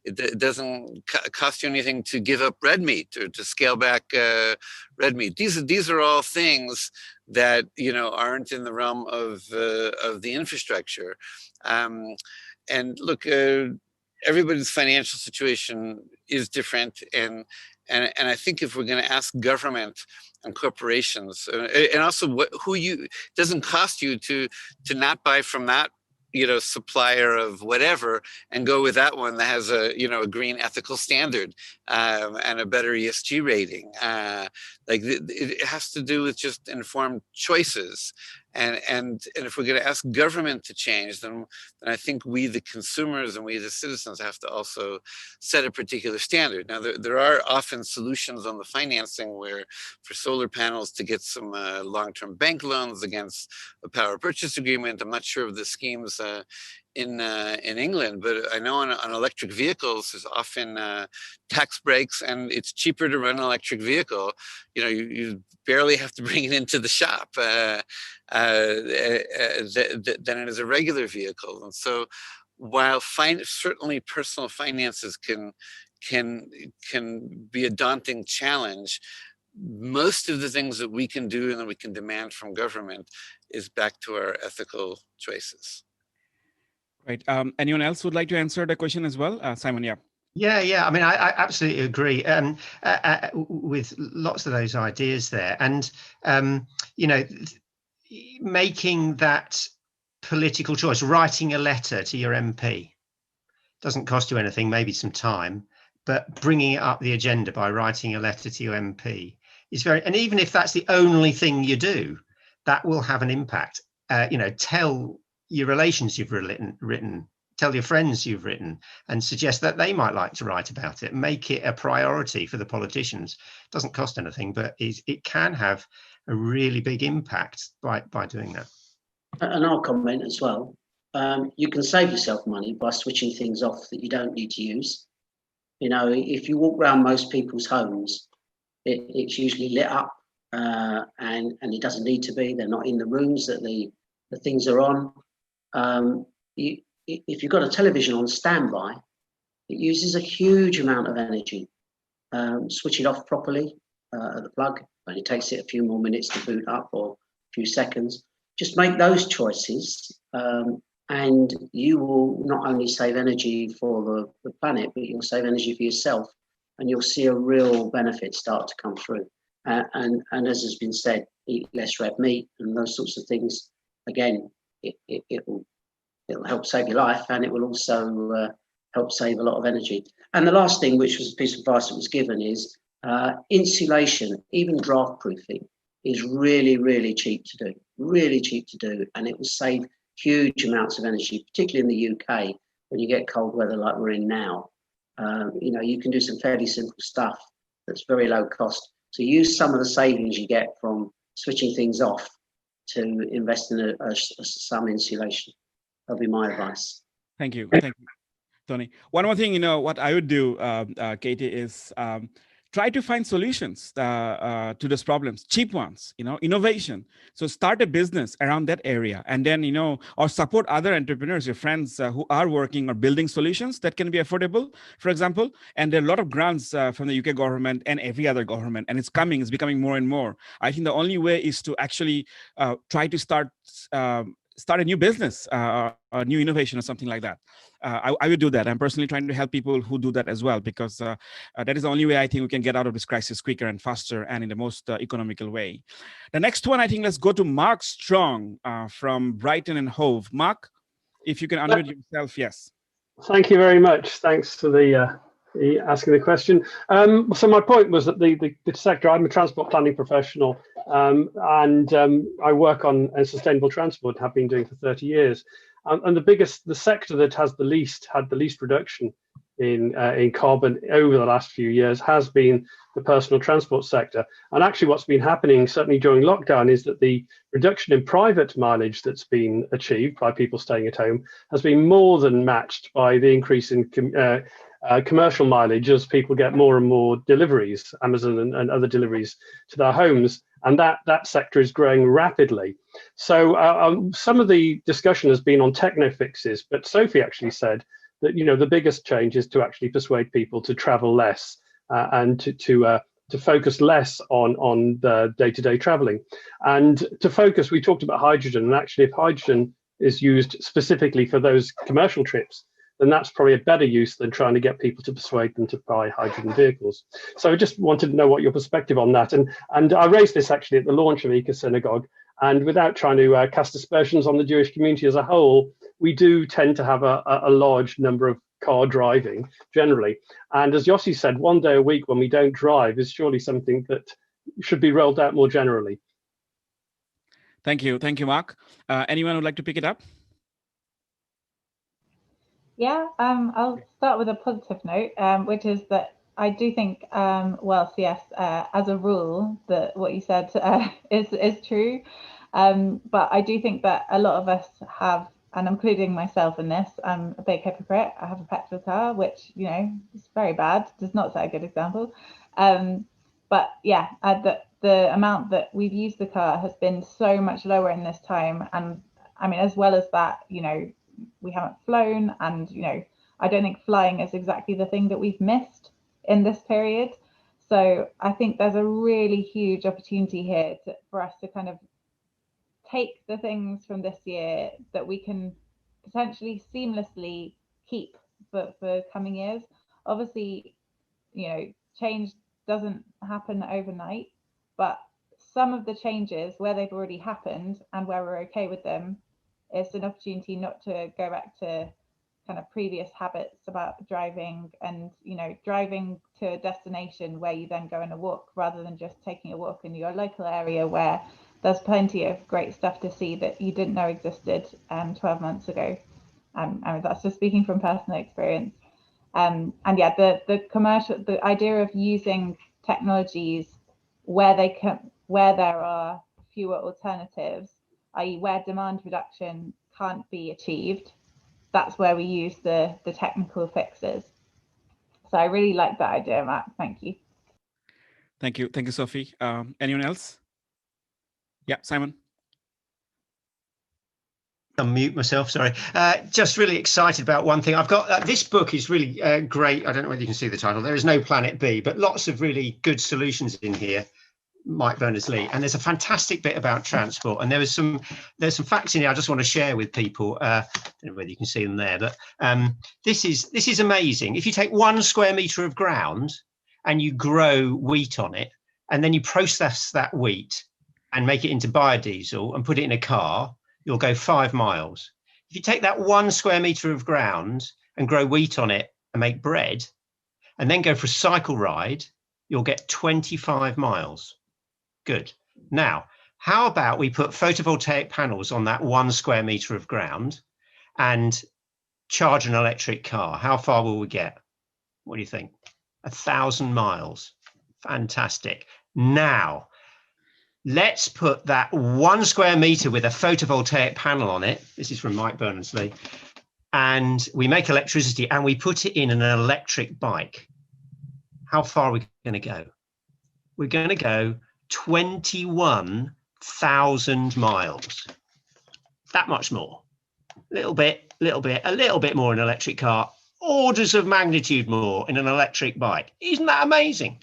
It doesn't cost you anything to give up red meat or to scale back red meat. These are all things that aren't in the realm of the infrastructure. And look, everybody's financial situation is different, and I think if we're going to ask government and corporations, and also doesn't cost you to not buy from that supplier of whatever and go with that one that has a green ethical standard and a better ESG rating. Like it has to do with just informed choices. And if we're going to ask government to change, then I think we, the consumers, and we, the citizens, have to also set a particular standard. Now, there are often solutions on the financing where, for solar panels, to get some long-term bank loans against a power purchase agreement. I'm not sure of the schemes in England, but I know on electric vehicles there's often tax breaks, and it's cheaper to run an electric vehicle. You know, you barely have to bring it into the shop than it is a regular vehicle. And so, while certainly personal finances can be a daunting challenge, most of the things that we can do and that we can demand from government is back to our ethical choices. Right. Anyone else would like to answer the question as well? Simon, yeah. Yeah. I mean, I absolutely agree with lots of those ideas there. And, you know, making that political choice, writing a letter to your MP, doesn't cost you anything, maybe some time, but bringing it up the agenda by writing a letter to your MP is and even if that's the only thing you do, that will have an impact. You know, tell your relations you've written, tell your friends you've written, and suggest that they might like to write about it. Make it a priority for the politicians. It doesn't cost anything, but it can have a really big impact by doing that. And I'll comment as well. You can save yourself money by switching things off that you don't need to use. You know, if you walk around most people's homes, it's usually lit up, and it doesn't need to be. They're not in the rooms that the things are on. If you've got a television on standby, it uses a huge amount of energy. Switch it off properly at the plug, and it takes it a few more minutes to boot up, or a few seconds. Just make those choices, and you will not only save energy for the planet, but you'll save energy for yourself, and you'll see a real benefit start to come through. And as has been said, eat less red meat and those sorts of things. Again, it'll help save your life, and it will also help save a lot of energy. And the last thing, which was a piece of advice that was given, is insulation, even draft proofing, is really, really cheap to do, and it will save huge amounts of energy, particularly in the UK when you get cold weather like we're in now. You know, you can do some fairly simple stuff that's very low cost. So use some of the savings you get from switching things off to invest in some insulation. That'll be my advice. Thank you, Tony. One more thing, you know, what I would do, Katie, is try to find solutions to those problems, cheap ones, you know, innovation. So start a business around that area, and then, you know, or support other entrepreneurs, your friends who are working or building solutions that can be affordable, for example. And there are a lot of grants from the UK government and every other government, and it's becoming more and more. I think the only way is to actually try to start a new business, a new innovation or something like that. I would do that. I'm personally trying to help people who do that as well, because that is the only way I think we can get out of this crisis quicker and faster and in the most economical way. The next one, I think, let's go to Mark Strong from Brighton and Hove. Mark, if you can unmute yourself, yes. Thank you very much. Thanks for the asking the question. So my point was that the sector, I'm a transport planning professional, and I work on sustainable transport, have been doing for 30 years. And the sector that has had the least reduction in carbon over the last few years has been the personal transport sector. And actually what's been happening, certainly during lockdown, is that the reduction in private mileage that's been achieved by people staying at home has been more than matched by the increase in commercial mileage as people get more and more deliveries, Amazon and other deliveries to their homes. And that sector is growing rapidly. So some of the discussion has been on techno fixes, but Sophie actually said that, you know, the biggest change is to actually persuade people to travel less and to focus less on the day-to-day traveling. And to focus, we talked about hydrogen, and actually if hydrogen is used specifically for those commercial trips, then that's probably a better use than trying to get people to persuade them to buy hydrogen vehicles. So I just wanted to know what your perspective on that. And I raised this actually at the launch of EcoSynagogue, and without trying to cast aspersions on the Jewish community as a whole, we do tend to have a large number of car driving generally. And as Yossi said, one day a week when we don't drive is surely something that should be rolled out more generally. Thank you, Mark. Anyone would like to pick it up? Yeah, I'll start with a positive note, which is that I do think, well, yes, as a rule, that what you said is true. But I do think that a lot of us have and I'm including myself in this, I'm a big hypocrite. I have a petrol car, which, you know, is very bad, does not set a good example. But yeah, the amount that we've used the car has been so much lower in this time. And I mean, as well as that, you know, we haven't flown, and, you know, I don't think flying is exactly the thing that we've missed in this period. So I think there's a really huge opportunity here for us to kind of take the things from this year that we can potentially seamlessly keep for coming years. Obviously, you know, change doesn't happen overnight, but some of the changes where they've already happened and where we're okay with them, it's an opportunity not to go back to kind of previous habits about driving, and, you know, driving to a destination where you then go on a walk rather than just taking a walk in your local area where there's plenty of great stuff to see that you didn't know existed 12 months ago. I mean, that's just speaking from personal experience. And yeah, the idea of using technologies where there are fewer alternatives, i.e. where demand reduction can't be achieved, that's where we use the technical fixes. So I really like that idea, Matt. Thank you. Thank you, Sophie. Anyone else? Yeah, Simon. Unmute myself, sorry. Just really excited about one thing. I've got this book is really great. I don't know whether you can see the title. There is no Planet B, but lots of really good solutions in here. Mike Berners-Lee, and there's a fantastic bit about transport, and there's some facts in here I just want to share with people. I don't know whether you can see them there, but this is amazing. If you take 1 square meter of ground and you grow wheat on it, and then you process that wheat and make it into biodiesel and put it in a car, you'll go 5 miles. If you take that 1 square meter of ground and grow wheat on it and make bread, and then go for a cycle ride, you'll get 25 miles. Good. Now, how about we put photovoltaic panels on that 1 square meter of ground and charge an electric car? How far will we get? What do you think? 1,000 miles. Fantastic. Now, let's put that 1 square meter with a photovoltaic panel on it. This is from Mike Berners-Lee. And we make electricity and we put it in an electric bike. How far are we going to go? We're going to go 21,000 miles. That much more. A little bit more in an electric car. Orders of magnitude more in an electric bike. Isn't that amazing?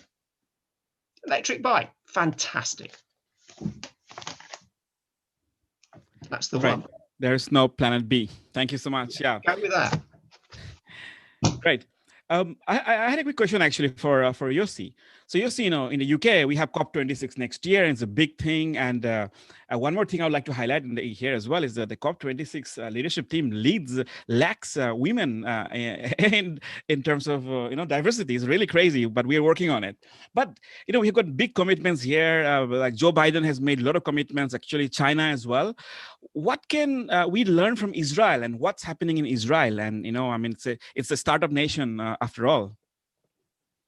Electric bike. Fantastic. That's the one. There's no Planet B. Thank you so much. Yeah. Go with that. Great. I had a quick question actually for Yossi. So Yossi, you know, in the UK, we have COP26 next year, and it's a big thing. And one more thing I would like to highlight here as well is that the COP26 leadership team lacks women in terms of diversity. It's really crazy, but we are working on it. But you know, we've got big commitments here. Like Joe Biden has made a lot of commitments. Actually, China as well. What can we learn from Israel, and what's happening in Israel? And you know, I mean, it's a startup nation after all.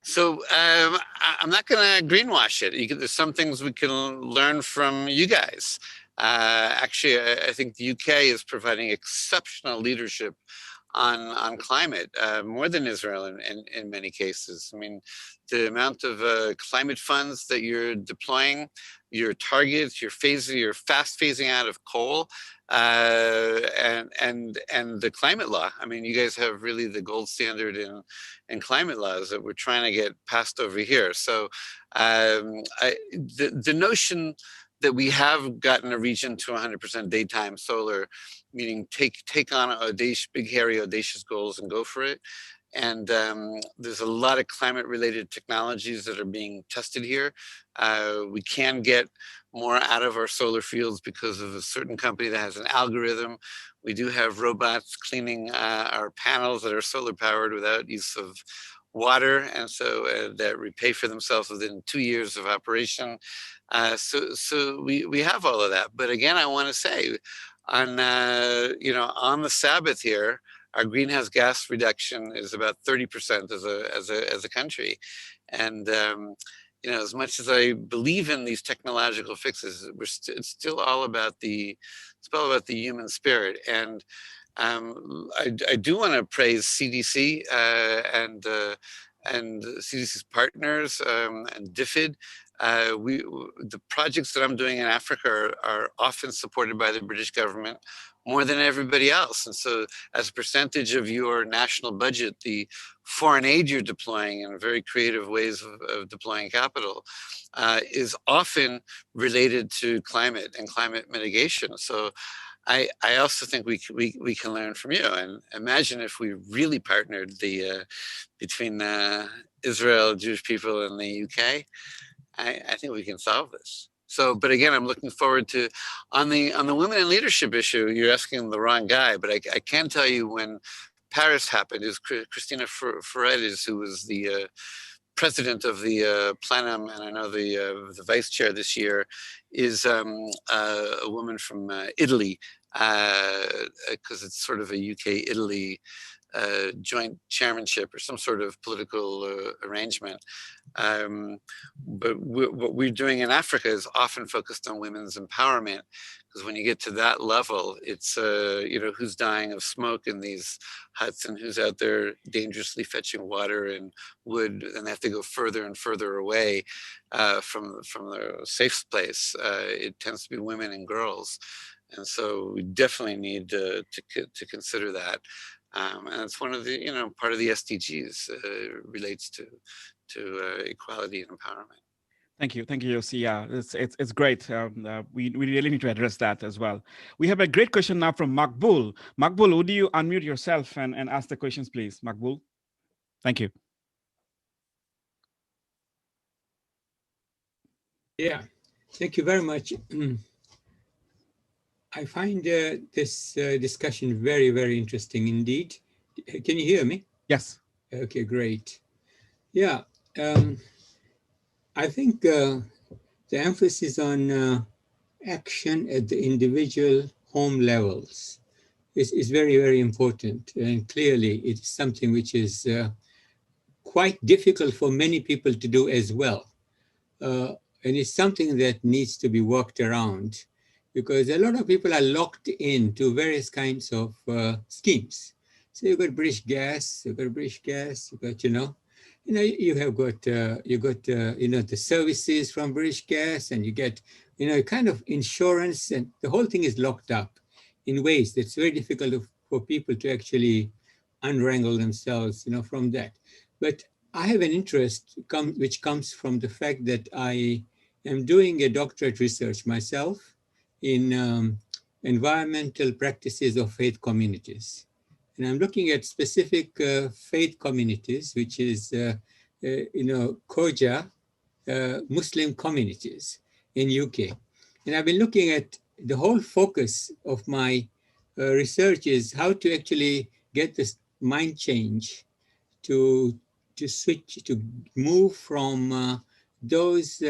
So I'm not going to greenwash it. There's some things we can learn from you guys. Actually, I think the UK is providing exceptional leadership on climate, more than Israel in many cases. I mean, the amount of climate funds that you're deploying, your targets, you're fast phasing out of coal, and the climate law. I mean, you guys have really the gold standard in climate laws that we're trying to get passed over here. So the notion that we have gotten a region to 100% daytime solar, meaning take on big, hairy, audacious goals and go for it. And there's a lot of climate-related technologies that are being tested here. We can get more out of our solar fields because of a certain company that has an algorithm. We do have robots cleaning our panels that are solar powered without use of water, and so that repay for themselves within 2 years of operation. So we have all of that. But again, I want to say, on the Sabbath here, our greenhouse gas reduction is about 30% as a country, and as much as I believe in these technological fixes, it's still all about the It's all about the human spirit. And I do want to praise CDC and CDC's partners and DFID. The projects that I'm doing in Africa are often supported by the British government more than everybody else. And so as a percentage of your national budget, the foreign aid you're deploying in very creative ways of deploying capital is often related to climate and climate mitigation. So I also think we can learn from you. And imagine if we really partnered between Israel, Jewish people, and the UK. I think we can solve this. So, but again, I'm looking forward to on the women in leadership issue. You're asking the wrong guy, but I can tell you when Paris happened, it was Christina Ferredes, who was the president of the plenum, and I know the vice chair this year is a woman from Italy, because it's sort of a UK-Italy joint chairmanship or some sort of political arrangement. But what we're doing in Africa is often focused on women's empowerment, because when you get to that level, it's you know, who's dying of smoke in these huts and who's out there dangerously fetching water and wood, and they have to go further and further away from their safe place. It tends to be women and girls, and so we definitely need to consider that. And it's one of the, you know, part of the SDGs relates to equality and empowerment. Thank you, Yossi. Yeah, it's great. We really need to address that as well. We have a great question now from Makbul. Makbul, would you unmute yourself and ask the questions, please, Makbul? Thank you. Yeah, thank you very much. I find this discussion very, very interesting indeed. Can you hear me? Yes. Okay, great. Yeah, I think the emphasis on action at the individual home levels is very, very important. And clearly it's something which is quite difficult for many people to do as well. And it's something that needs to be worked around, because a lot of people are locked into various kinds of schemes. So you've got British Gas, you've got, you have got, the services from British Gas, and you get, kind of insurance, and the whole thing is locked up in ways that's very difficult for people to actually unwrangle themselves, from that. But I have an interest which comes from the fact that I am doing a doctorate research myself in environmental practices of faith communities. And I'm looking at specific faith communities, which is, Khoja Muslim communities in UK. And I've been looking at the whole focus of my research is how to actually get this mind change to switch, to move from those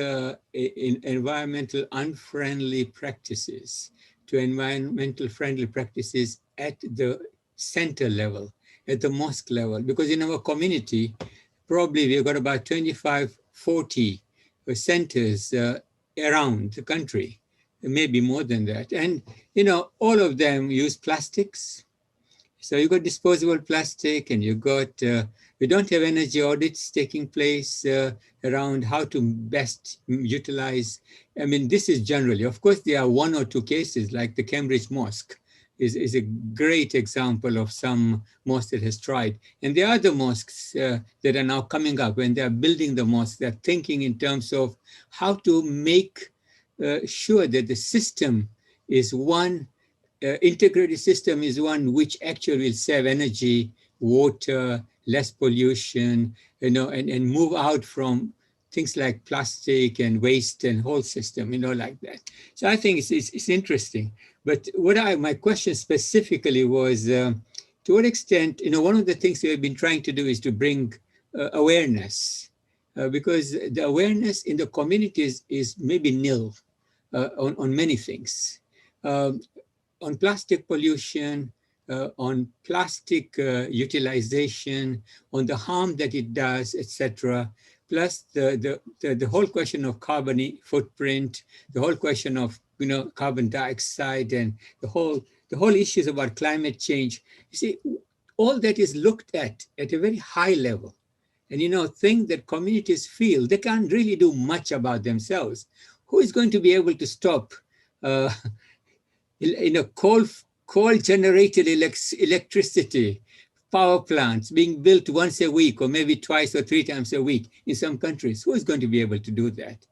environmental unfriendly practices to environmental friendly practices at the center level, at the mosque level. Because in our community, probably we've got about 25, 40 centers around the country, maybe more than that. And, all of them use plastics. So you got disposable plastic, and you got, we don't have energy audits taking place around how to best utilize. I mean, this is generally, of course, there are one or two cases like the Cambridge Mosque is a great example of some mosque that has tried. And there are other mosques that are now coming up. When they're building the mosque, they're thinking in terms of how to make sure that the system is one, integrated system is one which actually will save energy, water, less pollution, and move out from things like plastic and waste and whole system, like that. So I think it's interesting. But my question specifically was, to what extent, one of the things we've been trying to do is to bring awareness, because the awareness in the communities is maybe nil on many things. On plastic pollution, on plastic utilization, on the harm that it does, etc. Plus the whole question of carbon footprint, the whole question of carbon dioxide and the whole issues about climate change. You see, all that is looked at a very high level. And things that communities feel they can't really do much about themselves. Who is going to be able to stop coal-generated electricity power plants being built once a week or maybe twice or 3 times a week in some countries? Who is going to be able to do that?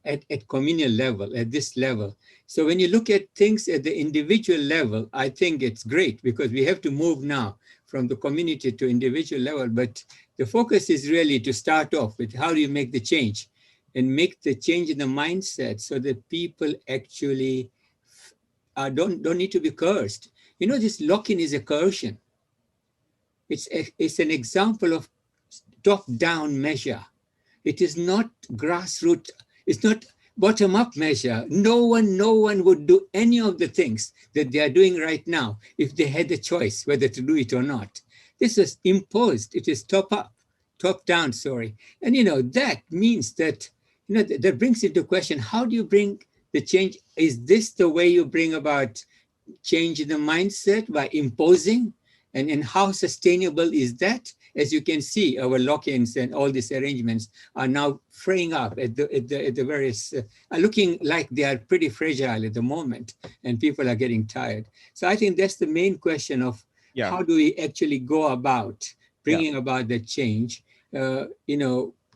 At communal level, at this level. So when you look at things at the individual level, I think it's great because we have to move now from the community to individual level. But the focus is really to start off with how do you make the change and make the change in the mindset so that people actually don't need to be cursed. This lock-in is a coercion. It's an example of top-down measure. It is not grassroots. It's not bottom-up measure. No one would do any of the things that they are doing right now if they had the choice whether to do it or not. This is imposed. It is top-down, sorry. And that means that that brings into question, how do you bring the change? Is this the way you bring about change in the mindset, by imposing? And how sustainable is that? As you can see, our lock-ins and all these arrangements are now fraying up at the various, looking like they are pretty fragile at the moment, and people are getting tired. So I think that's the main question of how do we actually go about bringing about the change?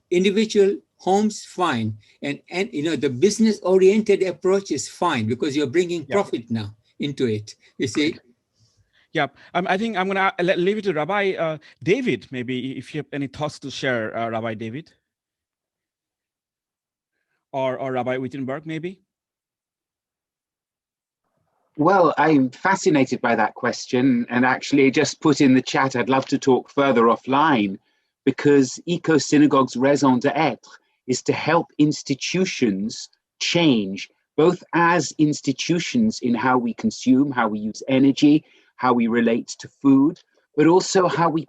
Individual homes, fine, and the business-oriented approach is fine because you're bringing profit now into it. You see. Yeah, I think I'm going to leave it to Rabbi David, maybe, if you have any thoughts to share, Rabbi David. Or Rabbi Wittenberg, maybe? Well, I'm fascinated by that question, and actually just put in the chat, I'd love to talk further offline, because Eco-Synagogue's raison d'etre is to help institutions change, both as institutions in how we consume, how we use energy, how we relate to food, but also how we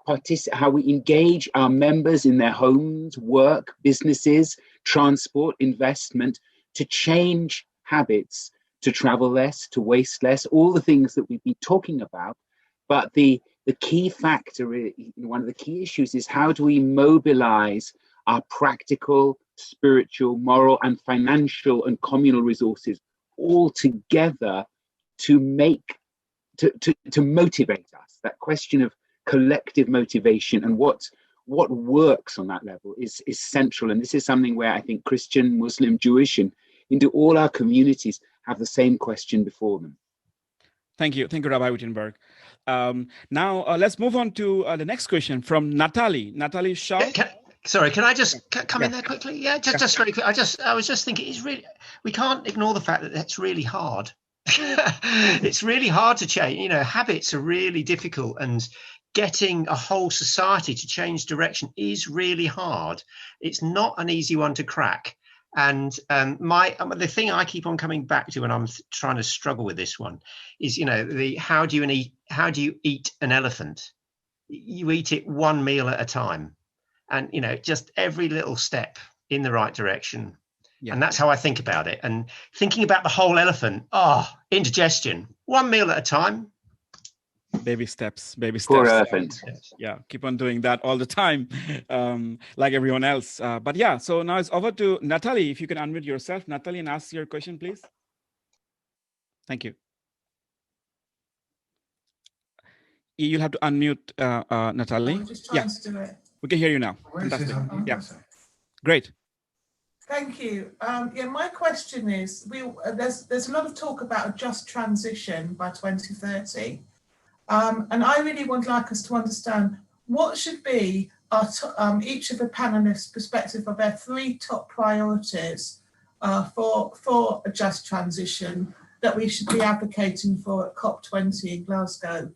engage our members in their homes, work, businesses, transport, investment, to change habits, to travel less, to waste less, all the things that we've been talking about. But the key factor, one of the key issues is how do we mobilize our practical, spiritual, moral, and financial and communal resources all together to motivate us. That question of collective motivation and what works on that level is central. And this is something where I think Christian, Muslim, Jewish, and into all our communities have the same question before them. Thank you, Rabbi Wittenberg. Now let's move on to the next question from Natalie. Natalie Shaw. Sorry, can I just come in there quickly? Yeah, just very quick. I was just thinking, we can't ignore the fact that that's really hard. It's really hard to change. Habits are really difficult, and getting a whole society to change direction is really hard. It's not an easy one to crack. And the thing I keep on coming back to when I'm trying to struggle with this one is, how do you eat an elephant? You eat it one meal at a time, and just every little step in the right direction. Yeah. And that's how I think about it. And thinking about the whole elephant, indigestion, one meal at a time. Baby steps. Poor elephant. Yeah, keep on doing that all the time, like everyone else. But yeah, so now it's over to Natalie. If you can unmute yourself, Natalie, and ask your question, please. Thank you. You'll have to unmute, Natalie. I'm just trying to do it. We can hear you now. Fantastic. Yeah, great. Thank you. My question is, there's a lot of talk about a just transition by 2030. And I really would like us to understand what should be each of the panelists' perspective of their 3 top priorities for a just transition that we should be advocating for at COP20 in Glasgow.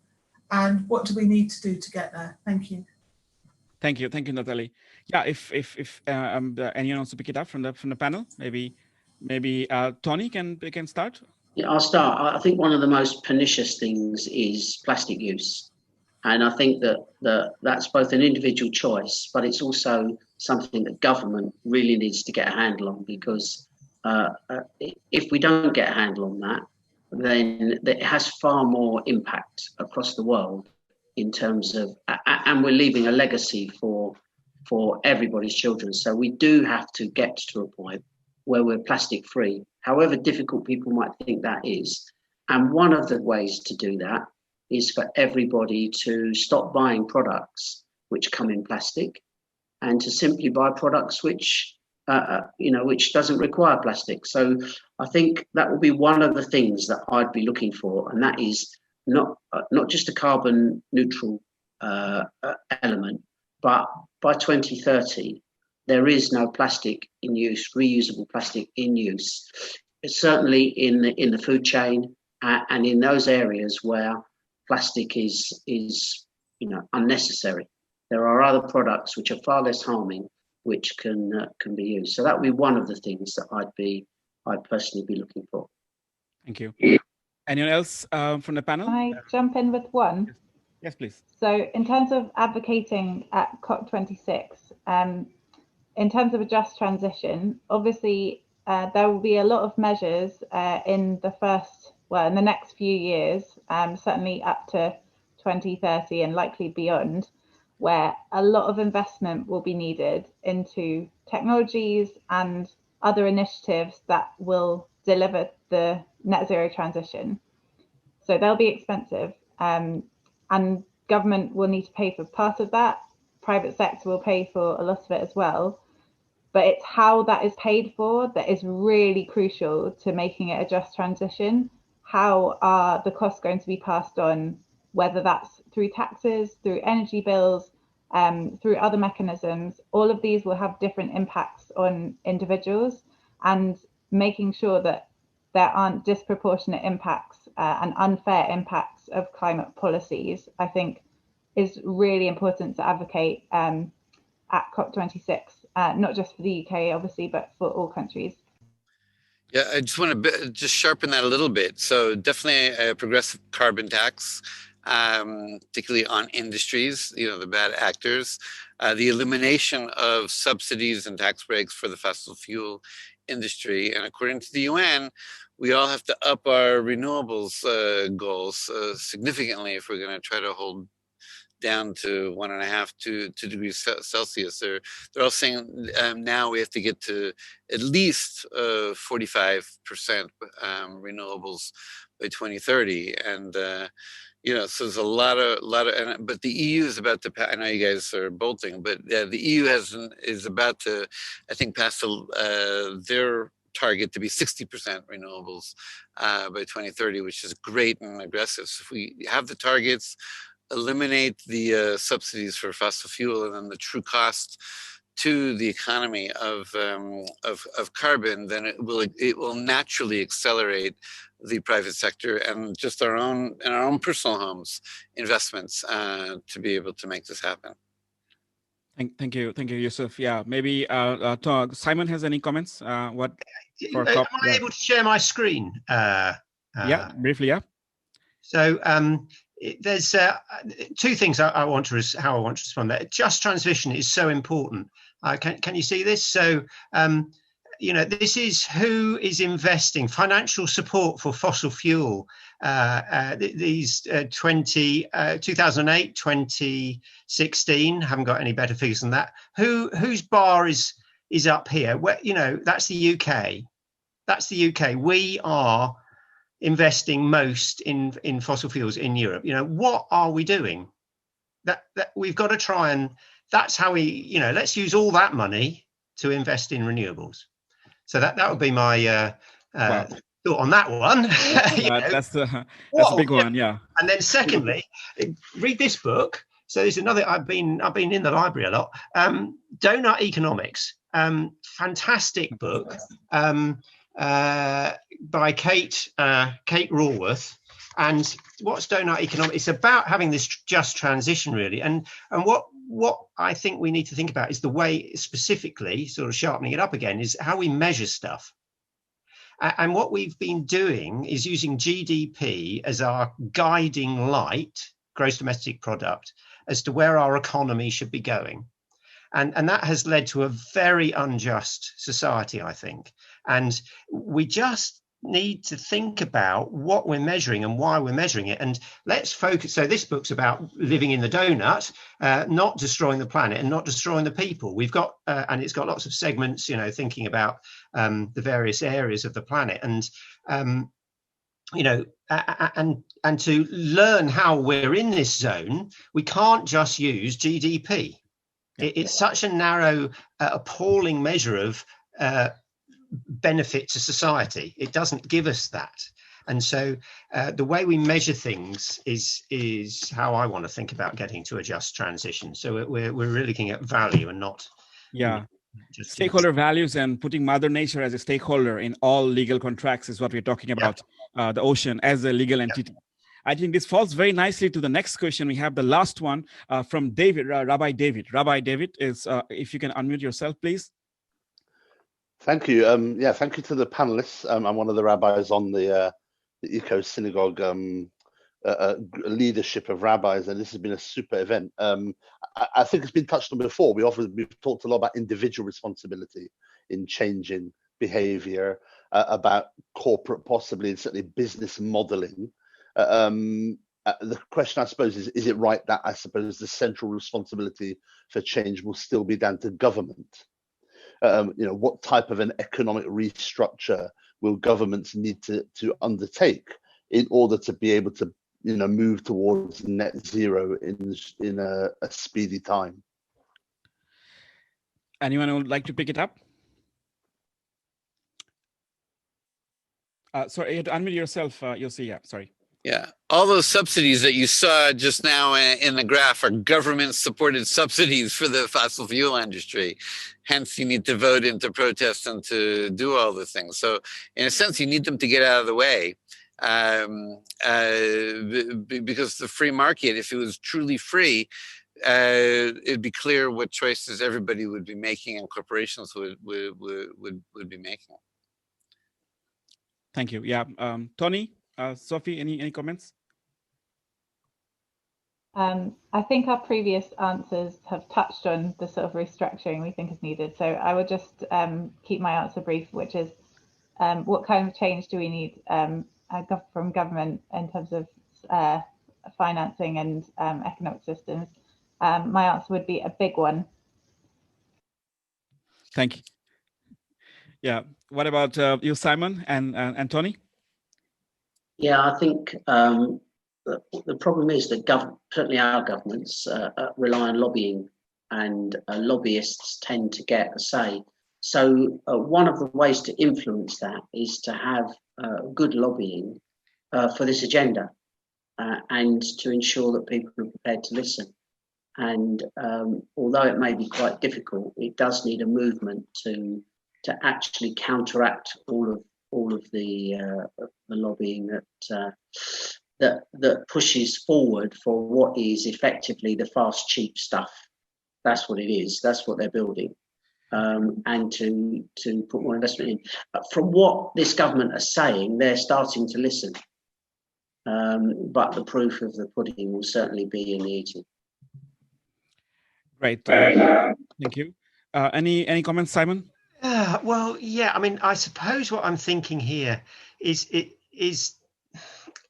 And what do we need to do to get there? Thank you. Thank you, Natalie. Yeah, if anyone wants to pick it up from the panel, maybe Tony can start. Yeah, I'll start. I think one of the most pernicious things is plastic use, and I think that's both an individual choice, but it's also something that government really needs to get a handle on, because if we don't get a handle on that, then it has far more impact across the world in terms of, and we're leaving a legacy for everybody's children. So we do have to get to a point where we're plastic free, however difficult people might think that is. And one of the ways to do that is for everybody to stop buying products which come in plastic and to simply buy products which which doesn't require plastic. So I think that will be one of the things that I'd be looking for, and that is not just a carbon neutral element, but by 2030 there is no plastic in use, reusable plastic in use. It's certainly in the food chain and in those areas where plastic is unnecessary. There are other products which are far less harming, which can be used. So that would be one of the things that I'd personally be looking for. Thank you. Anyone else from the panel? Can I jump in with one? Yes, please. So in terms of advocating at COP26, in terms of a just transition, obviously there will be a lot of measures in the next few years, certainly up to 2030 and likely beyond, where a lot of investment will be needed into technologies and other initiatives that will deliver the net zero transition. So they'll be expensive, and government will need to pay for part of that. Private sector will pay for a lot of it as well. But it's how that is paid for that is really crucial to making it a just transition. How are the costs going to be passed on, whether that's through taxes, through energy bills, through other mechanisms? All of these will have different impacts on individuals, and making sure that there aren't disproportionate impacts and unfair impacts of climate policies, I think is really important to advocate at COP26, not just for the UK, obviously, but for all countries. Yeah, I just want to just sharpen that a little bit. So definitely a progressive carbon tax, particularly on industries, the bad actors, the elimination of subsidies and tax breaks for the fossil fuel industry. And according to the UN, we all have to up our renewables goals significantly if we're going to try to hold down to 1.5 to 2 degrees Celsius. They're all saying now we have to get to at least 45% renewables by 2030, and so there's a lot of. But the EU is about to. I know you guys are bolting, but the EU is about to, I think, pass their target to be 60% renewables by 2030, which is great and aggressive. So if we have the targets, eliminate the subsidies for fossil fuel, and then the true cost to the economy of carbon, then it will naturally accelerate the private sector and just our own personal homes investments to be able to make this happen. Thank you, Yusuf. Yeah, maybe Simon has any comments? Am I able to share my screen? Yeah, briefly. Yeah. So there's two things how I want to respond there. Just transition is so important. Can you see this? So this is who is investing financial support for fossil fuel. These 2008, 2016, haven't got any better figures than that. Whose bar is up here? Where, that's the UK. That's the UK. We are investing most in fossil fuels in Europe. What are we doing? That we've got to try, and that's how we, let's use all that money to invest in renewables. So that would be my thought on that one. That's a big one, yeah. And then secondly, read this book. So there's another. I've been in the library a lot. Donut Economics, fantastic book by Kate Raworth. And what's Donut Economics? It's about having this just transition, really. And what I think we need to think about is the way, specifically, sort of sharpening it up again, is how we measure stuff. And what we've been doing is using GDP as our guiding light, gross domestic product, as to where our economy should be going. And that has led to a very unjust society, I think. And we just need to think about what we're measuring and why we're measuring it. And let's focus. So this book's about living in the donut, not destroying the planet and not destroying the people. We've got, and it's got lots of segments, you know, thinking about the various areas of the planet. And you know, and to learn how we're in this zone, we can't just use GDP. It's such a narrow, appalling measure of benefit to society. It doesn't give us that. And so the way we measure things is how I want to think about getting to a just transition. So we're really looking at value and not just stakeholder values, and putting Mother Nature as a stakeholder in all legal contracts is what we're talking about. The ocean as a legal entity. I think this falls very nicely to the next question. We have the last one from David, Rabbi David. Rabbi David, is if you can unmute yourself, please. Thank you. Yeah, thank you to the panelists. I'm one of the rabbis on the Eco Synagogue leadership of rabbis, and this has been a super event. I think it's been touched on before. We've talked a lot about individual responsibility in changing behavior, about corporate, possibly, and certainly business modeling. The question, I suppose, is it right that I suppose the central responsibility for change will still be down to government? You know, what type of an economic restructure will governments need to undertake in order to be able to, you know, move towards net zero in a speedy time? Anyone who would like to pick it up? Sorry, you have to unmute yourself, you'll see. Yeah, sorry. Yeah, all those subsidies that you saw just now in the graph are government-supported subsidies for the fossil fuel industry. Hence, you need to vote and to protest and to do all the things. So, in a sense, you need them to get out of the way. Because the free market, if it was truly free, it'd be clear what choices everybody would be making and corporations would be making. Thank you. Yeah, Tony, Sophie, any comments? I think our previous answers have touched on the sort of restructuring we think is needed. So I would just keep my answer brief, which is what kind of change do we need from government in terms of financing and economic systems? My answer would be a big one. Thank you. Yeah. What about you, Simon and Tony? Yeah, I think the problem is that certainly our governments rely on lobbying, and lobbyists tend to get a say. So one of the ways to influence that is to have good lobbying for this agenda and to ensure that people are prepared to listen. And although it may be quite difficult, it does need a movement to actually counteract all of the lobbying that pushes forward for what is effectively the fast, cheap stuff. That's what it is. That's what they're building. And to put more investment in. From what this government are saying, they're starting to listen. But the proof of the pudding will certainly be in the eating. Great. Thank you. Any comments, Simon? Well, yeah. I mean, I suppose what I'm thinking here is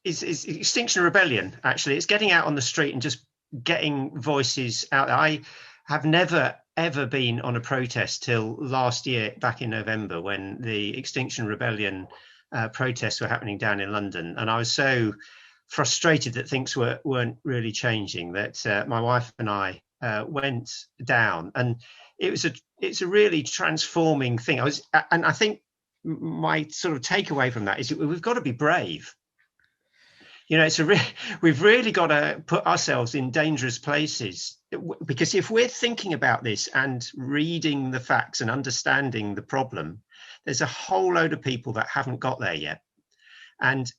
Extinction Rebellion. Actually, it's getting out on the street and just getting voices out there. I have never ever been on a protest till last year, back in November, when the Extinction Rebellion protests were happening down in London, and I was so frustrated that things weren't really changing that my wife and I went down, and it's a really transforming thing. And I think my sort of takeaway from that is we've got to be brave. You know, we've really got to put ourselves in dangerous places, because if we're thinking about this and reading the facts and understanding the problem, there's a whole load of people that haven't got there yet. And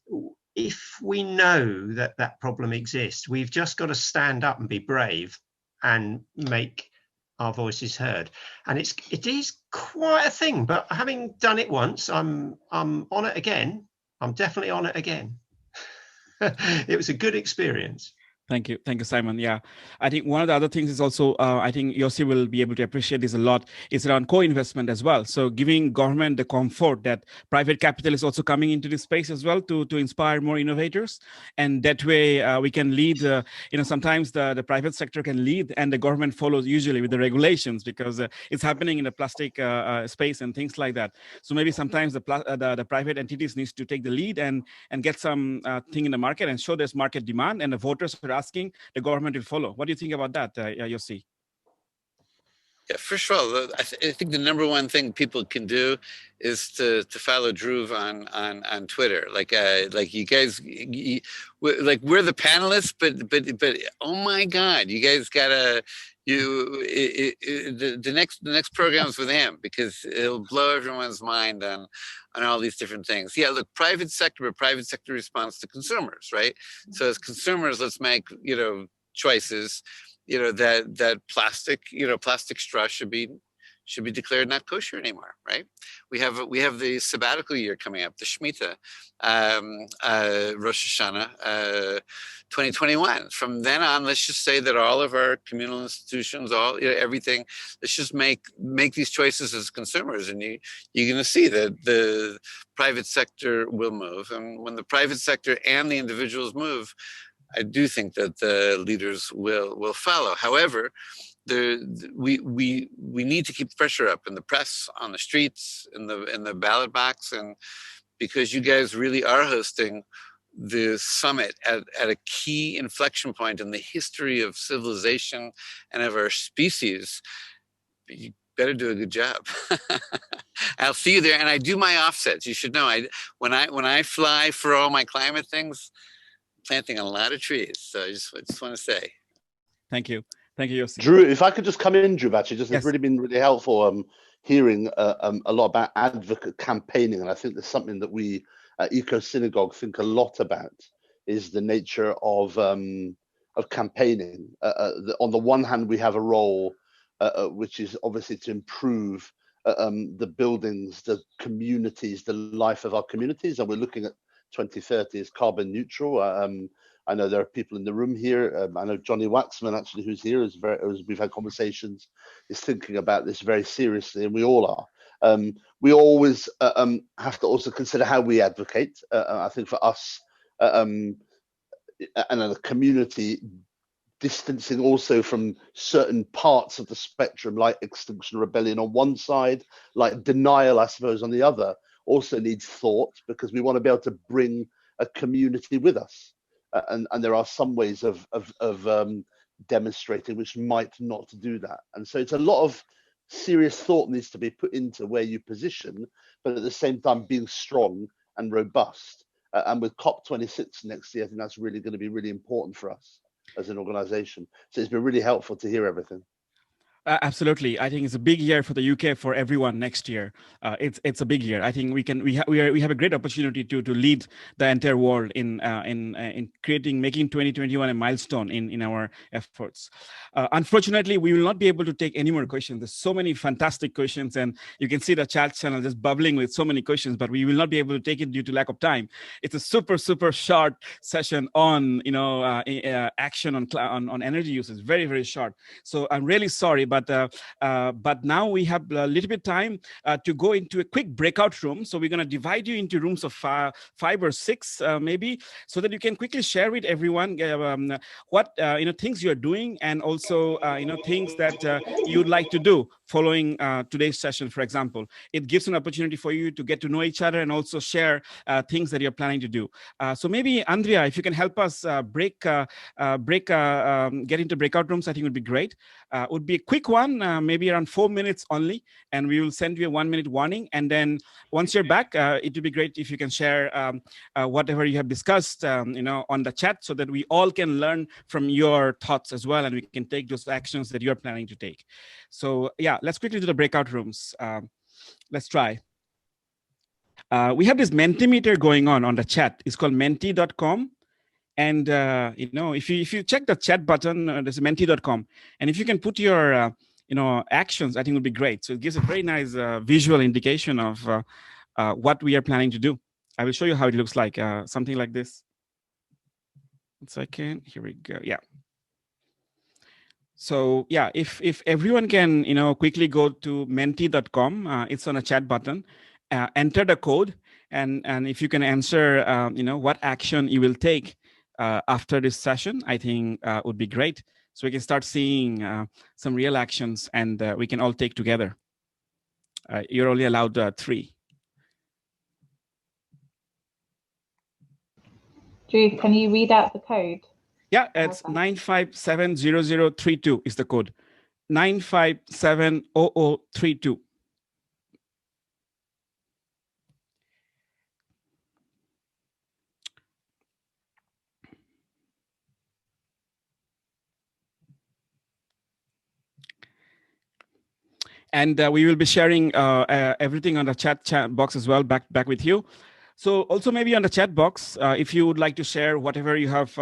if we know that that problem exists, we've just got to stand up and be brave and make our voices heard. And it is quite a thing, but having done it once, I'm on it again. I'm definitely on it again. It was a good experience. Thank you, Simon. Yeah, I think one of the other things is also, I think Yossi will be able to appreciate this a lot, is around co-investment as well. So giving government the comfort that private capital is also coming into this space as well to inspire more innovators, and that way we can lead. Sometimes the private sector can lead, and the government follows usually with the regulations, because it's happening in the plastic space and things like that. So maybe sometimes the private entities needs to take the lead and get some thing in the market and show there's market demand, and the voters are asking, the government will follow. What do you think about that, Yossi? Yeah, first of all, I think the number one thing people can do is to follow Dhruv on Twitter. Like you guys, we're the panelists, but oh my God, you guys gotta the next program is with him, because it'll blow everyone's mind on all these different things. Yeah, look, private sector responds to consumers, right? So as consumers, let's make choices. That plastic straw should be declared not kosher anymore, right? We have the sabbatical year coming up, the Shemitah, Rosh Hashanah, 2021. From then on, let's just say that all of our communal institutions, everything, let's just make these choices as consumers, and you're going to see that the private sector will move, and when the private sector and the individuals move, I do think that the leaders will follow. However, we need to keep the pressure up in the press, on the streets, in the ballot box, and because you guys really are hosting the summit at a key inflection point in the history of civilization and of our species, you better do a good job. I'll see you there, and I do my offsets. You should know, when I fly for all my climate things, planting a lot of trees. So I just want to say. Thank you, Yossi. Dhruv, if I could just come in, Dhruv, actually, yes. It's really been really helpful hearing a lot about advocate campaigning, and I think there's something that we at Eco Synagogue think a lot about, is the nature of campaigning. On the one hand, we have a role which is obviously to improve the buildings, the communities, the life of our communities, and we're looking at 2030 is carbon neutral. I know there are people in the room here. I know Johnny Waxman, actually, who's here, we've had conversations, is thinking about this very seriously, and we all are. We always have to also consider how we advocate. I think for us, and the community, distancing also from certain parts of the spectrum, like Extinction Rebellion on one side, like denial, I suppose, on the other, also needs thought, because we want to be able to bring a community with us, and there are some ways of demonstrating which might not do that, and so it's a lot of serious thought needs to be put into where you position, but at the same time being strong and robust. And with COP26 next year, I think that's really going to be really important for us as an organization. So it's been really helpful to hear everything. Absolutely, I think it's a big year for the UK, for everyone next year. It's a big year. I think we have a great opportunity to lead the entire world in making 2021 a milestone in our efforts. Unfortunately, we will not be able to take any more questions. There's so many fantastic questions, and you can see the chat channel just bubbling with so many questions. But we will not be able to take it due to lack of time. It's a super short session on action on energy use. It's very, very short. So I'm really sorry. But now we have a little bit of time to go into a quick breakout room. So we're going to divide you into rooms of 5 or 6, maybe, so that you can quickly share with everyone what things you're doing, and also things that you'd like to do following today's session. For example, it gives an opportunity for you to get to know each other and also share things that you're planning to do. So maybe Andrea, if you can help us get into breakout rooms, I think would be great. Would be a quick one, maybe around 4 minutes only, and we will send you a 1-minute warning. And then once you're back, it would be great if you can share whatever you have discussed, on the chat, so that we all can learn from your thoughts as well, and we can take those actions that you're planning to take. So yeah, let's quickly do the breakout rooms. Let's try. We have this Mentimeter going on the chat. It's called menti.com. And if you check the chat button, there's menti.com, and if you can put your actions, I think would be great. So it gives a very nice visual indication of what we are planning to do. I will show you how it looks like, something like this. second. Here we go. Yeah. So yeah, if everyone can, quickly go to menti.com, it's on a chat button, enter the code, and if you can answer, what action you will take after this session, I think would be great. So we can start seeing some real actions, and we can all take together. You're only allowed 3. Drew, can you read out the code? Yeah, it's 9570032 is the code. 9570032. And we will be sharing everything on the chat box as well, back with you. So also maybe on the chat box, if you would like to share whatever you have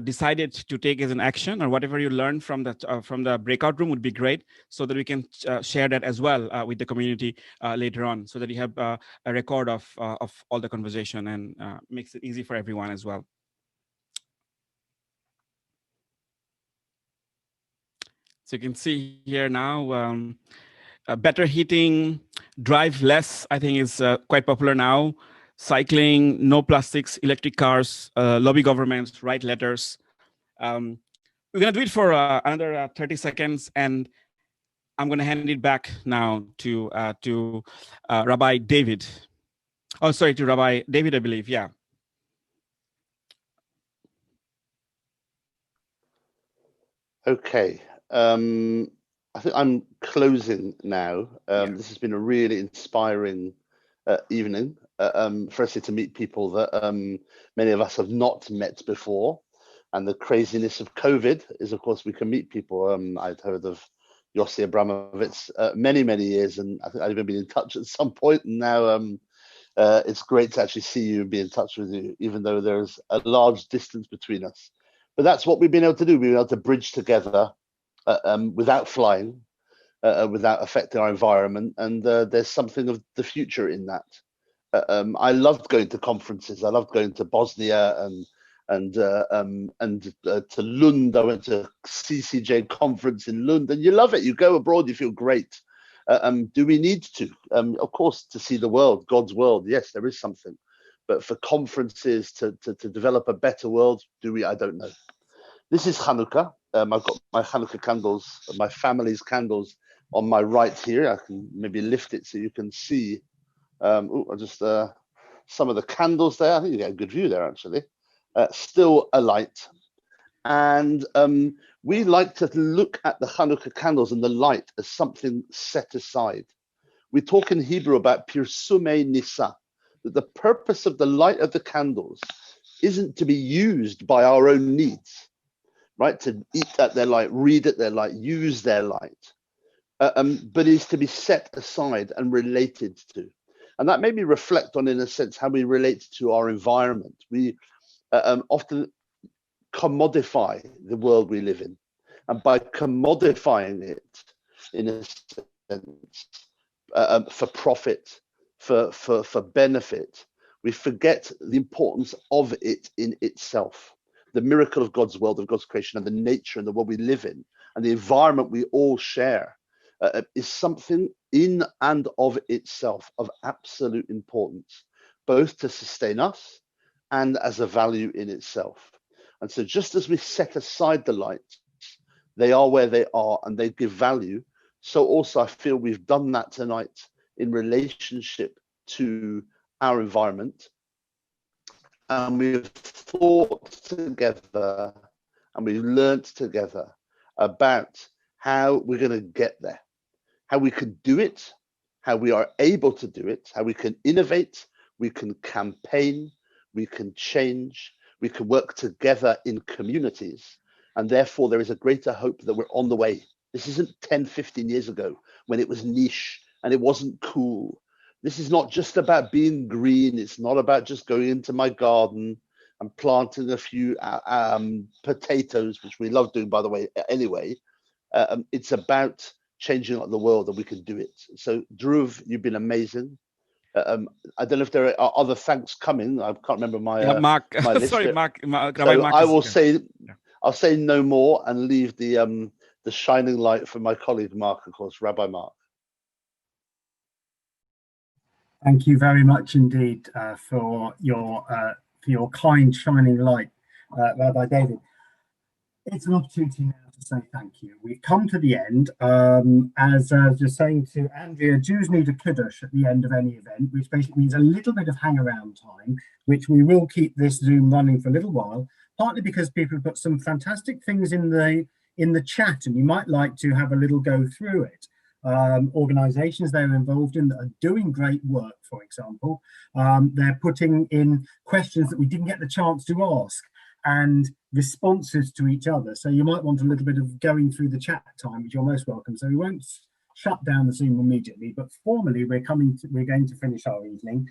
decided to take as an action, or whatever you learned from the breakout room, would be great, so that we can share that as well with the community later on, so that you have a record of all the conversation, and makes it easy for everyone as well. So you can see here now, better heating, drive less, I think is quite popular now. Cycling, no plastics, electric cars, lobby governments, write letters. We're gonna do it for another 30 seconds, and I'm gonna hand it back now to Rabbi David. Oh, sorry, to Rabbi David, I believe, yeah. Okay. I think I'm closing now. This has been a really inspiring evening. Firstly, to meet people that many of us have not met before. And the craziness of COVID is, of course, we can meet people. I'd heard of Yossi Abramovitz many, many years, and I think I've even been in touch at some point. And now it's great to actually see you and be in touch with you, even though there's a large distance between us. But that's what we've been able to do. We've been able to bridge together without flying, without affecting our environment. And there's something of the future in that. I loved going to conferences. I loved going to Bosnia and to Lund. I went to CCJ conference in Lund, and you love it. You go abroad, you feel great. Do we need to? Of course, to see the world, God's world. Yes, there is something. But for conferences to develop a better world, do we? I don't know. This is Chanukah. I've got my Chanukah candles, my family's candles on my right here. I can maybe lift it so you can see. Some of the candles there. I think you get a good view there, actually. Still alight. And we like to look at the Chanukah candles and the light as something set aside. We talk in Hebrew about pirsumei nisa, that the purpose of the light of the candles isn't to be used by our own needs, right? To eat at their light, read at their light, use their light, but is to be set aside and related to. And that made me reflect on, in a sense, how we relate to our environment. We often commodify the world we live in. And by commodifying it, in a sense, for profit, for benefit, we forget the importance of it in itself. The miracle of God's world, of God's creation, and the nature and the world we live in, and the environment we all share, is something in and of itself of absolute importance, both to sustain us and as a value in itself. And so just as we set aside the lights, they are where they are and they give value. So also I feel we've done that tonight in relationship to our environment. And we've thought together and we've learned together about how we're going to get there, how we can do it, how we are able to do it, how we can innovate, we can campaign, we can change, we can work together in communities. And therefore, there is a greater hope that we're on the way. This isn't 10, 15 years ago when it was niche and it wasn't cool. This is not just about being green. It's not about just going into my garden and planting a few potatoes, which we love doing, by the way, anyway. It's about changing the world, and we can do it. So, Dhruv, you've been amazing. I don't know if there are other thanks coming. I can't remember my Mark. my list. Sorry, Mark. Rabbi So Mark I will say, I'll say no more and leave the shining light for my colleague Mark, of course, Rabbi Mark. Thank you very much indeed for your kind shining light, Rabbi David. It's an opportunity now to say thank you. We've come to the end. As I was just saying to Andrea, Jews need a kiddush at the end of any event, which basically means a little bit of hang around time, which we will keep this Zoom running for a little while, partly because people have got some fantastic things in the chat and you might like to have a little go through it. Organizations they're involved in that are doing great work, for example. They're putting in questions that we didn't get the chance to ask and responses to each other. So you might want a little bit of going through the chat time, which you're most welcome. So we won't shut down the Zoom immediately, but formally we're going to finish our evening.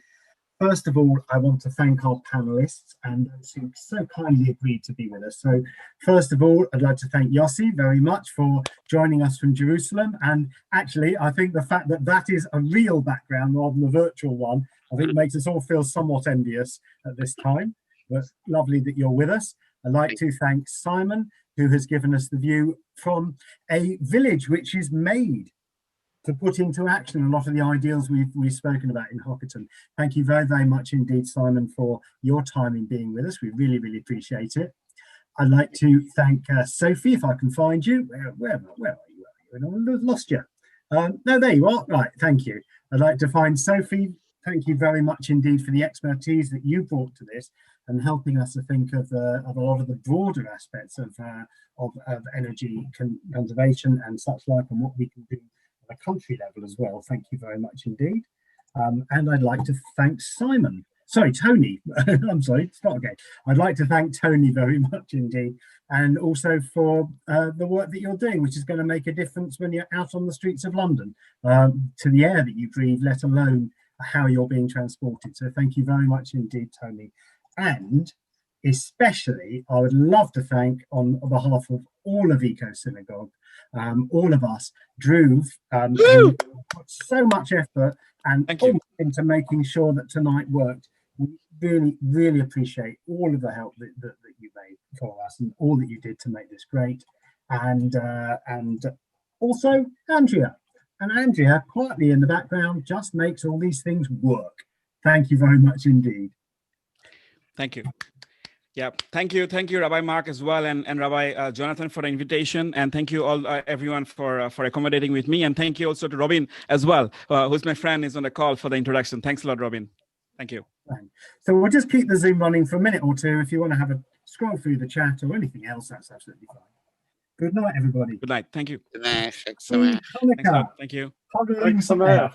First of all, I want to thank our panelists and those who so kindly agreed to be with us. So first of all, I'd like to thank Yossi very much for joining us from Jerusalem. And actually, I think the fact that that is a real background rather than a virtual one, I think makes us all feel somewhat envious at this time. But lovely that you're with us. I'd like to thank Simon, who has given us the view from a village which is made to put into action a lot of the ideals we've spoken about in Hockerton. Thank you very, very much indeed, Simon, for your time in being with us. We really, really appreciate it. I'd like to thank Sophie, if I can find you. Where are you? I've lost you. No, there you are. Right, thank you. I'd like to find Sophie. Thank you very much indeed for the expertise that you brought to this and helping us to think of a lot of the broader aspects of energy conservation and such like, and what we can do at a country level as well. Thank you very much indeed. And I'd like to thank Simon. Sorry, Tony. I'm sorry, start again. I'd like to thank Tony very much indeed, and also for the work that you're doing, which is going to make a difference when you're out on the streets of London, to the air that you breathe, let alone how you're being transported. So thank you very much indeed, Tony. And especially, I would love to thank, on behalf of all of Eco Synagogue, all of us, Drew, who put so much effort and into making sure that tonight worked. We really, really appreciate all of the help that you made for us and all that you did to make this great. And also Andrea. And Andrea, quietly in the background, just makes all these things work. Thank you very much indeed. Thank you. Yeah, thank you, Rabbi Mark as well, and Rabbi Jonathan for the invitation, and thank you all everyone for accommodating with me, and thank you also to Robin as well, who's my friend, is on the call for the introduction. Thanks a lot, Robin. Thank you. So we'll just keep the Zoom running for a minute or two. If you want to have a scroll through the chat or anything else, that's absolutely fine. Good night, everybody. Good night. Thank you. Good night. Thanks a lot. Thank you. Thanks, Samir.